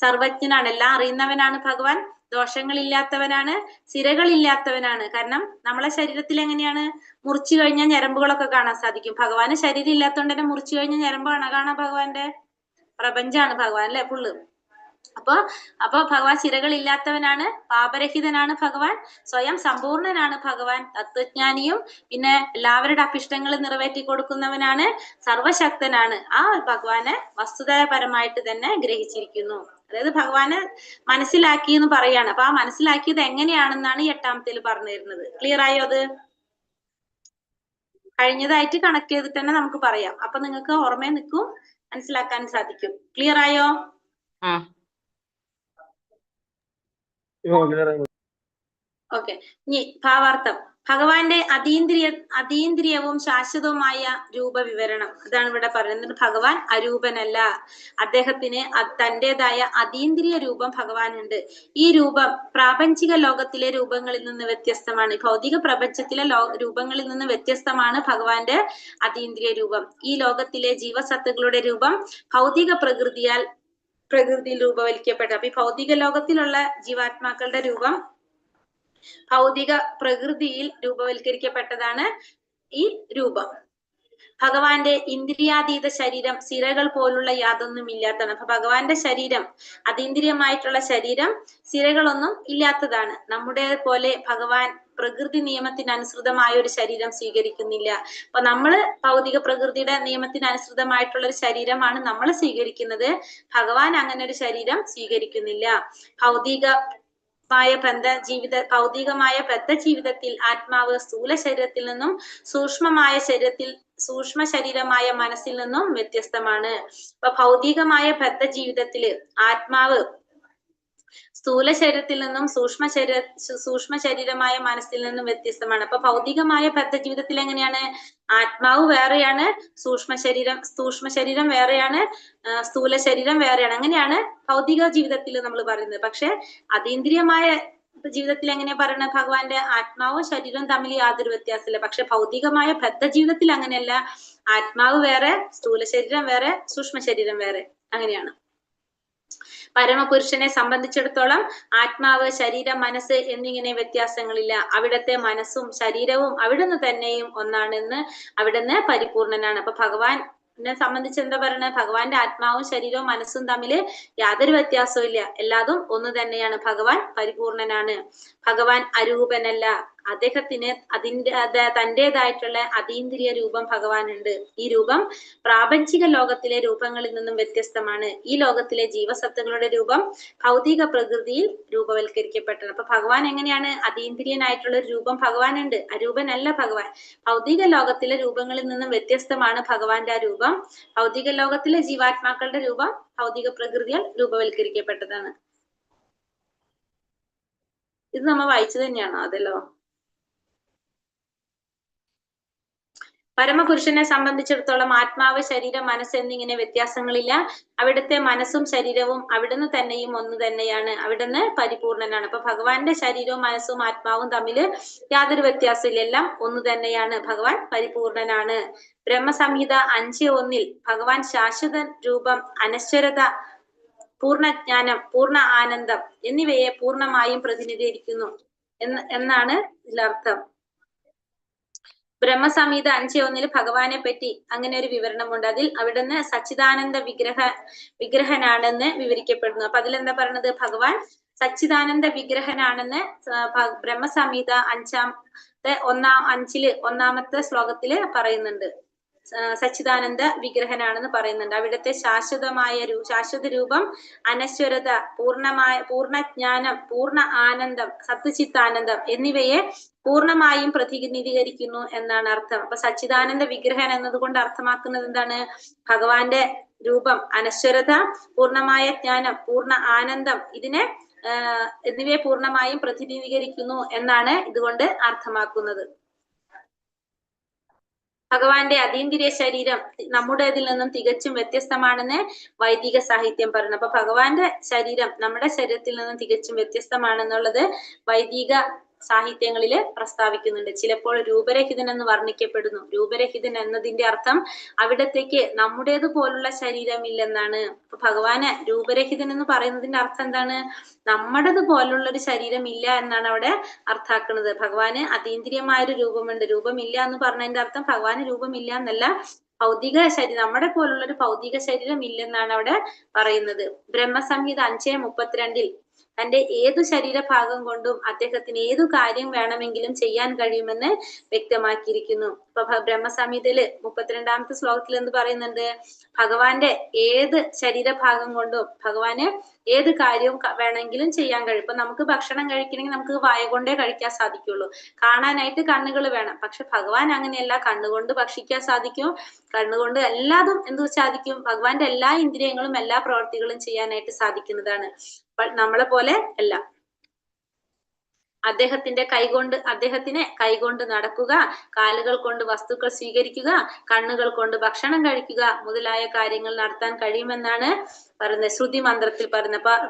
സർവജ്ഞനാണ്, എല്ലാം അറിയുന്നവനാണ് ഭഗവാൻ, ദോഷങ്ങളില്ലാത്തവനാണ്, സിരകളില്ലാത്തവനാണ്. കാരണം നമ്മളെ ശരീരത്തിൽ എങ്ങനെയാണ് മുറിച്ചു കഴിഞ്ഞാൽ ഞരമ്പുകളൊക്കെ കാണാൻ സാധിക്കും. ഭഗവാന് ശരീരം ഇല്ലാത്തതുകൊണ്ട് തന്നെ മുറിച്ചു കഴിഞ്ഞാൽ ഞരമ്പാണ് കാണാൻ ഭഗവാന്റെ പ്രപഞ്ചാണ് ഭഗവാൻ അല്ലെ ഫുള്ള്. അപ്പൊ ഭഗവാൻ സിരകളില്ലാത്തവനാണ്, പാപരഹിതനാണ് ഭഗവാൻ, സ്വയം സമ്പൂർണനാണ് ഭഗവാൻ, തത്വജ്ഞാനിയും പിന്നെ എല്ലാവരുടെ അഭിഷ്ടങ്ങൾ നിറവേറ്റി കൊടുക്കുന്നവനാണ്, സർവശക്തനാണ്. ആ ഭഗവാനെ വസ്തുതാപരമായിട്ട് തന്നെ ഗ്രഹിച്ചിരിക്കുന്നു. അതായത് ഭഗവാനെ മനസ്സിലാക്കി എന്ന് പറയാണ്. അപ്പൊ ആ മനസ്സിലാക്കിയത് എങ്ങനെയാണെന്നാണ് 8ാമത്തേൽ പറഞ്ഞു തരുന്നത്. ക്ലിയർ ആയോ അത്? കഴിഞ്ഞതായിട്ട് കണക്ട് ചെയ്തിട്ട് തന്നെ നമുക്ക് പറയാം. അപ്പൊ നിങ്ങൾക്ക് ഓർമ്മയിൽ നിൽക്കും, മനസ്സിലാക്കാൻ സാധിക്കും. ക്ലിയർ ആയോ? ഓക്കെ. ഇനി ഭാവാർത്ഥം. ഭഗവാന്റെ അതീന്ദ്രിയവും ശാശ്വതവുമായ രൂപവിവരണം. അതാണ് ഇവിടെ പറയുന്നത്. ഭഗവാൻ അരൂപനല്ല, അദ്ദേഹത്തിന് തന്റേതായ അതീന്ദ്രിയ രൂപം ഭഗവാനുണ്ട്. ഈ രൂപം പ്രാപഞ്ചിക ലോകത്തിലെ രൂപങ്ങളിൽ നിന്ന് വ്യത്യസ്തമാണ്. ഭൗതിക പ്രപഞ്ചത്തിലെ രൂപങ്ങളിൽ നിന്ന് വ്യത്യസ്തമാണ് ഭഗവാന്റെ അതീന്ദ്രിയ രൂപം. ഈ ലോകത്തിലെ ജീവസത്തുക്കളുടെ രൂപം ഭൗതിക പ്രകൃതിയിൽ രൂപവൽക്കപ്പെട്ട. അപ്പൊ ഈ ഭൗതിക ലോകത്തിലുള്ള ജീവാത്മാക്കളുടെ രൂപം ഭൗതിക പ്രകൃതിയിൽ രൂപവൽക്കരിക്കപ്പെട്ടതാണ് ഈ രൂപം. ഭഗവാന്റെ ഇന്ദ്രിയാതീത ശരീരം സിരകൾ പോലുള്ള യാതൊന്നും ഇല്ലാത്തതാണ്. അപ്പൊ ഭഗവാന്റെ ശരീരം, അതീന്ദ്രിയമായിട്ടുള്ള ശരീരം സിരകളൊന്നും ഇല്ലാത്തതാണ്. നമ്മുടെ പോലെ ഭഗവാൻ പ്രകൃതി നിയമത്തിനനുസൃതമായ ഒരു ശരീരം സ്വീകരിക്കുന്നില്ല. അപ്പൊ നമ്മള് ഭൗതിക പ്രകൃതിയുടെ നിയമത്തിനനുസൃതമായിട്ടുള്ള ഒരു ശരീരമാണ് നമ്മൾ സ്വീകരിക്കുന്നത്. ഭഗവാൻ അങ്ങനെ ഒരു ശരീരം സ്വീകരിക്കുന്നില്ല. ഭൗതികമായ ബദ്ധ ജീവിതത്തിൽ ആത്മാവ് സ്ഥൂല ശരീരത്തിൽ നിന്നും സൂക്ഷ്മ ശരീരമായ മനസ്സിൽ നിന്നും വ്യത്യസ്തമാണ്. അപ്പൊ ഭൗതികമായ ബദ്ധ ജീവിതത്തില് ആത്മാവ് സ്ഥൂല ശരീരത്തിൽ നിന്നും സൂക്ഷ്മ ശരീരമായ മനസ്സിൽ നിന്നും വ്യത്യസ്തമാണ്. അപ്പൊ ഭൗതികമായ ബദ്ധ ജീവിതത്തിൽ എങ്ങനെയാണ്? ആത്മാവ് വേറെയാണ്, സൂക്ഷ്മ ശരീരം വേറെയാണ്, സ്ഥൂല ശരീരം വേറെയാണ്. അങ്ങനെയാണ് ഭൗതിക ജീവിതത്തിൽ നമ്മൾ പറയുന്നത്. പക്ഷെ അതീന്ദ്രിയമായ ജീവിതത്തിൽ എങ്ങനെയാ പറയുന്നത്? ഭഗവാന്റെ ആത്മാവും ശരീരവും തമ്മിൽ യാതൊരു വ്യത്യാസമില്ല. പക്ഷെ ഭൗതികമായ ബദ്ധ ജീവിതത്തിൽ അങ്ങനെയല്ല. ആത്മാവ് വേറെ, സ്ഥൂല ശരീരം വേറെ, സൂക്ഷ്മ ശരീരം വേറെ. അങ്ങനെയാണ്. പരമപുരുഷനെ സംബന്ധിച്ചിടത്തോളം ആത്മാവ്, ശരീരം, മനസ്സ് എന്നിങ്ങനെ വ്യത്യാസങ്ങളില്ല. അവിടത്തെ മനസ്സും ശരീരവും അവിടുന്ന് തന്നെയും ഒന്നാണെന്ന് അവിടുന്ന് പരിപൂർണനാണ്. അപ്പൊ ഭഗവാനെ സംബന്ധിച്ച് എന്താ പറയുന്നത്? ഭഗവാന്റെ ആത്മാവും ശരീരവും മനസ്സും തമ്മിൽ യാതൊരു വ്യത്യാസവും ഇല്ല, എല്ലാതും ഒന്ന് തന്നെയാണ്. ഭഗവാൻ പരിപൂർണനാണ്. ഭഗവാൻ അരൂപനല്ല. അദ്ദേഹത്തിന് തന്റേതായിട്ടുള്ള അതീന്ദ്രിയ രൂപം ഭഗവാനുണ്ട്. ഈ രൂപം പ്രാപഞ്ചിക ലോകത്തിലെ രൂപങ്ങളിൽ നിന്നും വ്യത്യസ്തമാണ്. ഈ ലോകത്തിലെ ജീവസത്തുക്കളുടെ രൂപം ഭൗതിക പ്രകൃതിയിൽ രൂപവൽക്കരിക്കപ്പെട്ടത്. അപ്പൊ ഭഗവാൻ എങ്ങനെയാണ്? അതീന്ദ്രിയനായിട്ടുള്ള ഒരു രൂപം ഭഗവാനുണ്ട്. അരൂപനല്ല ഭഗവാൻ. ഭൗതിക ലോകത്തിലെ രൂപങ്ങളിൽ നിന്നും വ്യത്യസ്തമാണ് ഭഗവാന്റെ ആ രൂപം. ഭൗതിക ലോകത്തിലെ ജീവാത്മാക്കളുടെ രൂപം ഭൗതിക പ്രകൃതിയാൽ രൂപവൽക്കരിക്കപ്പെട്ടതാണ്. ഇത് നമ്മ വായിച്ചു തന്നെയാണോ? അതല്ലോ. പരമപുരുഷനെ സംബന്ധിച്ചിടത്തോളം ആത്മാവ്, ശരീരം, മനസ്സ് എന്നിങ്ങനെ വ്യത്യാസങ്ങളില്ല. അവിടുത്തെ മനസ്സും ശരീരവും അവിടുന്ന് തന്നെയും ഒന്ന് തന്നെയാണ്. അവിടുന്ന് പരിപൂർണനാണ്. അപ്പൊ ഭഗവാന്റെ ശരീരവും മനസ്സും ആത്മാവും തമ്മിൽ യാതൊരു വ്യത്യാസമില്ല. എല്ലാം ഒന്ന് തന്നെയാണ്. ഭഗവാൻ പരിപൂർണനാണ്. ബ്രഹ്മസംഹിത 5:1 ഭഗവാൻ ശാശ്വത രൂപം, അനശ്വരത, പൂർണ്ണജ്ഞാനം, പൂർണ്ണ ആനന്ദം എന്നിവയെ പൂർണ്ണമായും പ്രതിനിധീകരിക്കുന്നു എന്നാണ് ഇതിലർത്ഥം. ബ്രഹ്മസംഹിത 5:1 ഭഗവാനെ പറ്റി അങ്ങനെ ഒരു വിവരണമുണ്ട്. അതിൽ അവിടുന്ന് സച്ചിദാനന്ദ വിഗ്രഹനാണെന്ന് വിവരിക്കപ്പെടുന്നു. അപ്പൊ അതിലെന്താ പറയുന്നത്? ഭഗവാൻ സച്ചിദാനന്ദ വിഗ്രഹനാണെന്ന് ബ്രഹ്മസംഹിത 5:1 ശ്ലോകത്തില് പറയുന്നുണ്ട്. സച്ചിദാനന്ദ വിഗ്രഹനാണെന്ന് പറയുന്നുണ്ട്. അവിടുത്തെ ശാശ്വത രൂപം, അനശ്വരത, പൂർണ്ണജ്ഞാനം, പൂർണ്ണ ആനന്ദം, സത്ചിത്താനന്ദം എന്നിവയെ പൂർണ്ണമായും പ്രതിനിധീകരിക്കുന്നു എന്നാണ് അർത്ഥം. അപ്പൊ സച്ചിദാനന്ദ വിഗ്രഹൻ എന്നതുകൊണ്ട് അർത്ഥമാക്കുന്നത് എന്താണ്? ഭഗവാന്റെ രൂപം അനശ്വരത, പൂർണ്ണമായ ജ്ഞാനം, പൂർണ്ണ ആനന്ദം എന്നിവയെ പൂർണ്ണമായും പ്രതിനിധീകരിക്കുന്നു എന്നാണ് ഇതുകൊണ്ട് അർത്ഥമാക്കുന്നത്. ഭഗവാന്റെ അതീന്ദ്രിയ ശരീരം നമ്മുടേതിൽ നിന്നും തികച്ചും വ്യത്യസ്തമാണെന്ന് വൈദിക സാഹിത്യം പറയുന്നു. അപ്പൊ ഭഗവാന്റെ ശരീരം നമ്മുടെ ശരീരത്തിൽ നിന്നും തികച്ചും വ്യത്യസ്തമാണെന്നുള്ളത് വൈദിക സാഹിത്യങ്ങളില് പ്രസ്താവിക്കുന്നുണ്ട്. ചിലപ്പോൾ രൂപരഹിതൻ എന്ന് വർണ്ണിക്കപ്പെടുന്നു. രൂപരഹിതൻ എന്നതിന്റെ അർത്ഥം അവിടത്തേക്ക് നമ്മുടേത് പോലുള്ള ശരീരമില്ലെന്നാണ്. അപ്പൊ ഭഗവാന് രൂപരഹിതൻ എന്ന് പറയുന്നതിന്റെ അർത്ഥം എന്താണ്? നമ്മുടേത് പോലുള്ള ഒരു ശരീരം ഇല്ല എന്നാണ് അവിടെ അർത്ഥാക്കുന്നത്. ഭഗവാന് അതീന്ദ്രിയമായൊരു രൂപമുണ്ട്. രൂപമില്ല എന്ന് പറഞ്ഞതിന്റെ അർത്ഥം ഭഗവാന് രൂപമില്ല എന്നല്ല, ഭൗതിക ശരീരം നമ്മുടെ പോലുള്ള ഒരു ഭൗതിക ശരീരം ഇല്ലെന്നാണ് അവിടെ പറയുന്നത്. ബ്രഹ്മസംഹിത 5:32 തന്റെ ഏതു ശരീരഭാഗം കൊണ്ടും അദ്ദേഹത്തിന് ഏതു കാര്യം വേണമെങ്കിലും ചെയ്യാൻ കഴിയുമെന്ന് വ്യക്തമാക്കിയിരിക്കുന്നു. ഇപ്പൊ ബ്രഹ്മസംഹിതയില് 32ാമത്തെ ശ്ലോകത്തിൽ എന്ത് പറയുന്നുണ്ട്? ഭഗവാന്റെ ഏത് ശരീരഭാഗം കൊണ്ടും ഭഗവാന് ഏത് കാര്യവും വേണമെങ്കിലും ചെയ്യാൻ കഴിയും. ഇപ്പൊ നമുക്ക് ഭക്ഷണം കഴിക്കണമെങ്കിൽ നമുക്ക് വായ കൊണ്ടേ കഴിക്കാൻ സാധിക്കുള്ളൂ. കാണാനായിട്ട് കണ്ണുകൾ വേണം. പക്ഷെ ഭഗവാൻ അങ്ങനെയല്ല. കണ്ണുകൊണ്ട് ഭക്ഷിക്കാൻ സാധിക്കും. കണ്ണുകൊണ്ട് എല്ലാതും എന്ത് സാധിക്കും? ഭഗവാന്റെ എല്ലാ ഇന്ദ്രിയങ്ങളും എല്ലാ പ്രവർത്തികളും ചെയ്യാനായിട്ട് സാധിക്കുന്നതാണ്. നമ്മളെ പോലെ അല്ല. അദ്ദേഹത്തിന് കൈകൊണ്ട് നടക്കുക, കാലുകൾ കൊണ്ട് വസ്തുക്കൾ സ്വീകരിക്കുക, കണ്ണുകൾ കൊണ്ട് ഭക്ഷണം കഴിക്കുക മുതലായ കാര്യങ്ങൾ നടത്താൻ കഴിയുമെന്നാണ് പറയുന്നത്. ശ്രുതി മന്ത്രത്തിൽ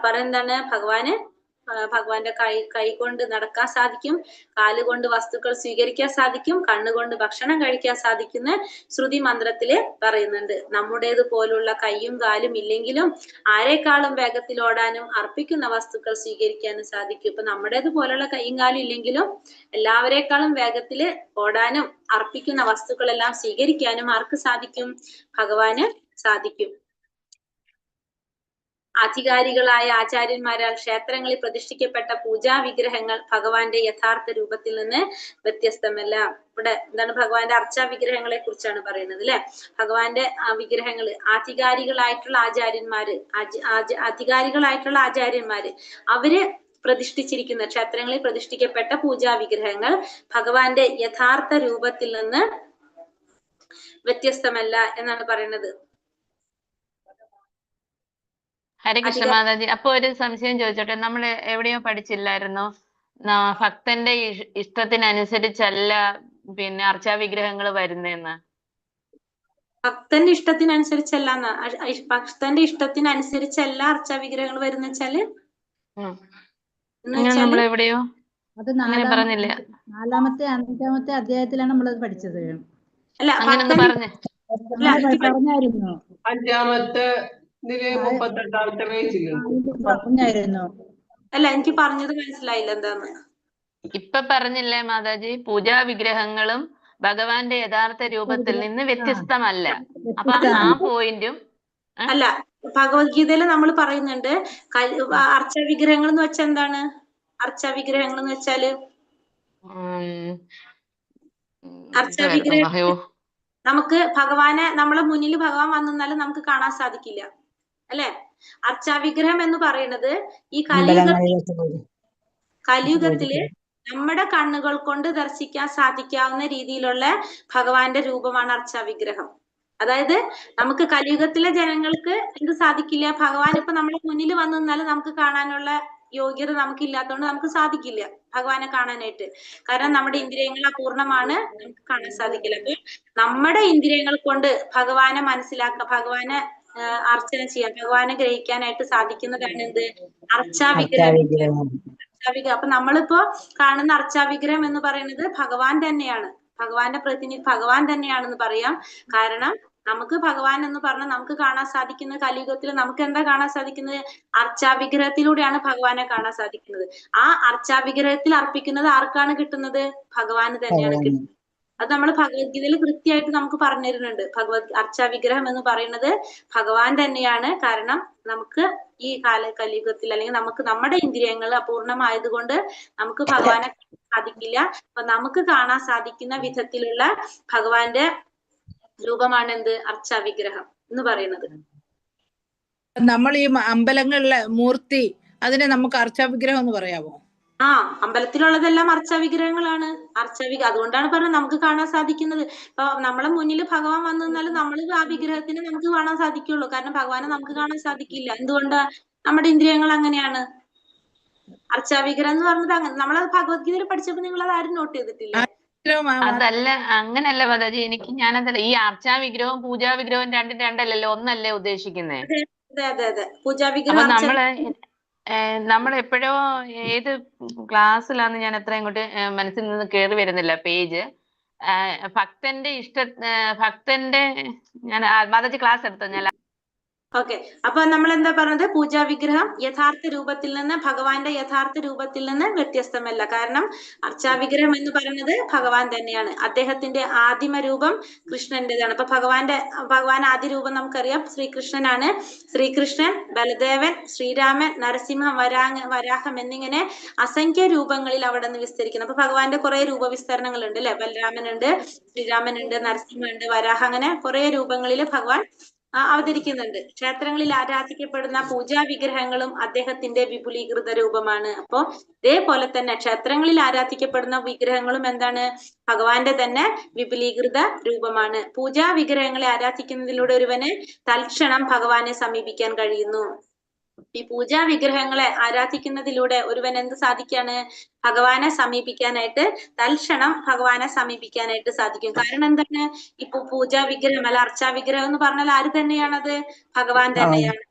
പറയുന്നതാണ് ഭഗവാന്റെ കൈ കൊണ്ട് നടക്കാൻ സാധിക്കും, കാലുകൊണ്ട് വസ്തുക്കൾ സ്വീകരിക്കാൻ സാധിക്കും, കണ്ണുകൊണ്ട് ഭക്ഷണം കഴിക്കാൻ സാധിക്കുന്ന ശ്രുതി മന്ത്രത്തില് പറയുന്നുണ്ട്. നമ്മുടേത് പോലുള്ള കൈയും കാലും ഇല്ലെങ്കിലും ആരെക്കാളും വേഗത്തിൽ ഓടാനും അർപ്പിക്കുന്ന വസ്തുക്കൾ സ്വീകരിക്കാനും സാധിക്കും. ഇപ്പൊ നമ്മുടേത് പോലുള്ള കൈയും കാലും ഇല്ലെങ്കിലും എല്ലാവരെക്കാളും വേഗത്തില് ഓടാനും അർപ്പിക്കുന്ന വസ്തുക്കളെല്ലാം സ്വീകരിക്കാനും ആർക്ക് സാധിക്കും? ഭഗവാന് സാധിക്കും. ആധികാരികളായ ആചാര്യന്മാരാൽ ക്ഷേത്രങ്ങളിൽ പ്രതിഷ്ഠിക്കപ്പെട്ട പൂജാ വിഗ്രഹങ്ങൾ ഭഗവാന്റെ യഥാർത്ഥ രൂപത്തിൽ നിന്ന് വ്യത്യസ്തമല്ല. ഇവിടെ എന്താണ്? ഭഗവാന്റെ അർച്ചാ വിഗ്രഹങ്ങളെ കുറിച്ചാണ് പറയുന്നത് അല്ലെ. ഭഗവാന്റെ വിഗ്രഹങ്ങള് ആധികാരികളായിട്ടുള്ള ആചാര്യന്മാര് അവര് പ്രതിഷ്ഠിച്ചിരിക്കുന്ന ക്ഷേത്രങ്ങളിൽ പ്രതിഷ്ഠിക്കപ്പെട്ട പൂജാ വിഗ്രഹങ്ങൾ ഭഗവാന്റെ യഥാർത്ഥ രൂപത്തിൽ നിന്ന് വ്യത്യസ്തമല്ല എന്നാണ് പറയുന്നത്. ഹരികൃഷ്ണ മാതാജി, അപ്പൊ ഒരു സംശയം ചോദിച്ചോട്ടെ. നമ്മൾ എവിടെയോ പഠിച്ചില്ലായിരുന്നോ? ഭക്തന്റെ ഇഷ്ടത്തിനനുസരിച്ചല്ല അർച്ചാ വിഗ്രഹങ്ങൾ വരുന്നേന്ന്. ഭക്തന്റെ ഇഷ്ടത്തിനനുസരിച്ചല്ല ഭക്തന്റെ ഇഷ്ടത്തിനനുസരിച്ചല്ല അർച്ചാ വിഗ്രഹങ്ങൾ വരുന്ന വെച്ചാല് നമ്മൾ എവിടെയോ അത് അങ്ങനെ പറഞ്ഞില്ല. 4-ാമത്തെ 5-ാമത്തെ അധ്യായത്തിലാണ് നമ്മളത് പഠിച്ചത്. അല്ല, അങ്ങനെ പറഞ്ഞേ പറഞ്ഞായിരുന്നു. 5-ാമത്തെ 38-ാമത്തെ പേജിലുണ്ട് പറഞ്ഞായിരുന്നു. അല്ല, എനിക്ക് പറഞ്ഞത് മനസ്സിലായില്ല എന്താന്ന്. ഇപ്പൊ പറഞ്ഞില്ലേ മാതാജി? പൂജാ വിഗ്രഹങ്ങളും ഭഗവാന്റെ യഥാർത്ഥ രൂപത്തിൽ നിന്ന് വ്യത്യസ്തമല്ല. അപ്പൊ ആ പോയിന്റും അല്ല, ഭഗവത്ഗീതയില് നമ്മൾ പറയുന്നുണ്ട് അർച്ചാ വിഗ്രഹങ്ങൾ എന്ന് വെച്ചാൽ എന്താണ്? അർച്ചാ വിഗ്രഹങ്ങൾ എന്ന് വെച്ചാല് അർച്ചാവിഗ്രഹം നമുക്ക് ഭഗവാനെ നമ്മളെ മുന്നിൽ ഭഗവാൻ വന്നാലും നമുക്ക് കാണാൻ സാധിക്കില്ല അല്ലെ. അർച്ചാവിഗ്രഹം എന്ന് പറയുന്നത് ഈ കലിയുഗത്തില് നമ്മുടെ കണ്ണുകൾ കൊണ്ട് ദർശിക്കാൻ സാധിക്കാവുന്ന രീതിയിലുള്ള ഭഗവാന്റെ രൂപമാണ് അർച്ചാവിഗ്രഹം. അതായത് നമുക്ക് കലിയുഗത്തിലെ ജനങ്ങൾക്ക് എന്ത് സാധിക്കില്ല, ഭഗവാൻ ഇപ്പൊ നമ്മുടെ മുന്നിൽ വന്നു നിന്നാലും നമുക്ക് കാണാനുള്ള യോഗ്യത നമുക്ക് ഇല്ലാത്തതുകൊണ്ട് നമുക്ക് സാധിക്കില്ല ഭഗവാനെ കാണാനായിട്ട്. കാരണം നമ്മുടെ ഇന്ദ്രിയങ്ങൾ അപൂർണമാണ്, നമുക്ക് കാണാൻ സാധിക്കില്ല. അപ്പൊ നമ്മുടെ ഇന്ദ്രിയങ്ങൾ കൊണ്ട് ഭഗവാനെ മനസ്സിലാക്കാം, ഭഗവാനെ അർച്ചന ചെയ്യാം, ഭഗവാനെ ഗ്രഹിക്കാനായിട്ട് സാധിക്കുന്നതാണ് എന്ത്? അർച്ചാവിഗ്രഹം. അപ്പൊ നമ്മളിപ്പോ കാണുന്ന അർച്ചാവിഗ്രഹം എന്ന് പറയുന്നത് ഭഗവാൻ തന്നെയാണ്, ഭഗവാന്റെ പ്രതിനിധി ഭഗവാൻ തന്നെയാണെന്ന് പറയാം. കാരണം നമുക്ക് ഭഗവാൻ എന്ന് പറഞ്ഞാൽ നമുക്ക് കാണാൻ സാധിക്കുന്ന കലിയുഗത്തിൽ നമുക്ക് എന്താ കാണാൻ സാധിക്കുന്നത്? അർച്ചാവിഗ്രഹത്തിലൂടെയാണ് ഭഗവാനെ കാണാൻ സാധിക്കുന്നത്. ആ അർച്ചാവിഗ്രഹത്തിൽ അർപ്പിക്കുന്നത് ആർക്കാണ് കിട്ടുന്നത്? ഭഗവാന് തന്നെയാണ് കിട്ടുന്നത്. അത് നമ്മൾ ഭഗവത്ഗീതയിൽ കൃത്യമായിട്ട് നമുക്ക് പറഞ്ഞു തരുന്നുണ്ട്. അർച്ചാവിഗ്രഹം എന്ന് പറയുന്നത് ഭഗവാൻ തന്നെയാണ്. കാരണം നമുക്ക് ഈ കലിയുഗത്തിൽ അല്ലെങ്കിൽ നമുക്ക് നമ്മുടെ ഇന്ദ്രിയങ്ങൾ അപൂർണമായതുകൊണ്ട് നമുക്ക് ഭഗവാനെ കാണാൻ സാധിക്കില്ല. അപ്പൊ നമുക്ക് കാണാൻ സാധിക്കുന്ന വിധത്തിലുള്ള ഭഗവാന്റെ രൂപമാണ് എന്ത്? അർച്ചാവിഗ്രഹം എന്ന് പറയുന്നത്. നമ്മൾ ഈ അമ്പലങ്ങളിലെ മൂർത്തി അതിനെ നമുക്ക് അർച്ചാവിഗ്രഹം എന്ന് പറയാമോ? അമ്പലത്തിലുള്ളതെല്ലാം അർച്ചാവിഗ്രഹങ്ങളാണ്. അതുകൊണ്ടാണ് പറഞ്ഞത് നമുക്ക് കാണാൻ സാധിക്കുന്നത്. ഇപ്പൊ നമ്മളെ മുന്നിൽ ഭഗവാൻ വന്നു നിന്നാലും നമ്മൾ ആ വിഗ്രഹത്തിനെ നമുക്ക് കാണാൻ സാധിക്കുള്ളൂ. കാരണം ഭഗവാനെ നമുക്ക് കാണാൻ സാധിക്കില്ല. എന്തുകൊണ്ടാ? നമ്മുടെ ഇന്ദ്രിയങ്ങൾ അങ്ങനെയാണ്. അർച്ചാവിഗ്രഹം എന്ന് പറഞ്ഞത് അങ്ങനെ നമ്മളത് ഭഗവത്ഗീതയിൽ പഠിച്ചപ്പോ നിങ്ങൾ അത് ആരും നോട്ട് ചെയ്തിട്ടില്ല? അതല്ല, അങ്ങനല്ല മാതാജി. ഞാനതല്ല, ഈ അർച്ചാ വിഗ്രഹവും പൂജാ വിഗ്രഹവും രണ്ടും രണ്ടല്ലല്ലോ, ഒന്നല്ലേ ഉദ്ദേശിക്കുന്നേ? അതെ പൂജാ വിഗ്രഹം നമ്മളെപ്പോഴോ ഏത് ക്ലാസ്സിലാന്ന് ഞാൻ എത്ര ഇങ്ങോട്ട് മനസ്സിൽ നിന്ന് കേറി വരുന്നില്ല പേജ്. ഭക്തന്റെ ഞാൻ മാതാജി ക്ലാസ് എടുത്തോ? ഞാൻ ഓക്കെ. അപ്പൊ നമ്മൾ എന്താ പറഞ്ഞത്? പൂജാ വിഗ്രഹം യഥാർത്ഥ രൂപത്തിൽ നിന്ന്, ഭഗവാന്റെ യഥാർത്ഥ രൂപത്തിൽ നിന്ന് വ്യത്യസ്തമല്ല. കാരണം അർച്ചാവിഗ്രഹം എന്ന് പറയുന്നത് ഭഗവാൻ തന്നെയാണ്. അദ്ദേഹത്തിന്റെ ആദിമ രൂപം കൃഷ്ണന്റേതാണ്. അപ്പൊ ഭഗവാൻ ആദ്യ രൂപം നമുക്കറിയാം ശ്രീകൃഷ്ണനാണ്. ശ്രീകൃഷ്ണൻ, ബലദേവൻ, ശ്രീരാമൻ, നരസിംഹം, വരാഹം എന്നിങ്ങനെ അസംഖ്യ രൂപങ്ങളിൽ അവിടെ നിന്ന് വിസ്തരിക്കുന്നു. അപ്പൊ ഭഗവാന്റെ കുറെ രൂപവിസ്തരണങ്ങൾ ഉണ്ട് അല്ലെ. ബലരാമനുണ്ട്, ശ്രീരാമനുണ്ട്, നരസിംഹമുണ്ട്, വരാഹ, അങ്ങനെ കുറെ രൂപങ്ങളിൽ ഭഗവാൻ അവതരിക്കുന്നുണ്ട്. ക്ഷേത്രങ്ങളിൽ ആരാധിക്കപ്പെടുന്ന പൂജാ വിഗ്രഹങ്ങളും അദ്ദേഹത്തിന്റെ വിപുലീകൃത രൂപമാണ്. അപ്പോ ഇതേപോലെ തന്നെ ക്ഷേത്രങ്ങളിൽ ആരാധിക്കപ്പെടുന്ന വിഗ്രഹങ്ങളും എന്താണ്? ഭഗവാന്റെ തന്നെ വിപുലീകൃത രൂപമാണ്. പൂജാ വിഗ്രഹങ്ങളെ ആരാധിക്കുന്നതിലൂടെ ഒരുവന് തൽക്ഷണം ഭഗവാനെ സമീപിക്കാൻ കഴിയുന്നു. ഈ പൂജാ വിഗ്രഹങ്ങളെ ആരാധിക്കുന്നതിലൂടെ ഒരുവൻ എന്ത് സാധിക്കാണ്? ഭഗവാനെ സമീപിക്കാനായിട്ട്, തൽക്ഷണം ഭഗവാനെ സമീപിക്കാനായിട്ട് സാധിക്കും. കാരണം എന്താണ്? ഇപ്പൊ പൂജാ വിഗ്രഹം അല്ല അർച്ചാ വിഗ്രഹം എന്ന് പറഞ്ഞാൽ ആര് തന്നെയാണത്? ഭഗവാൻ തന്നെയാണ്.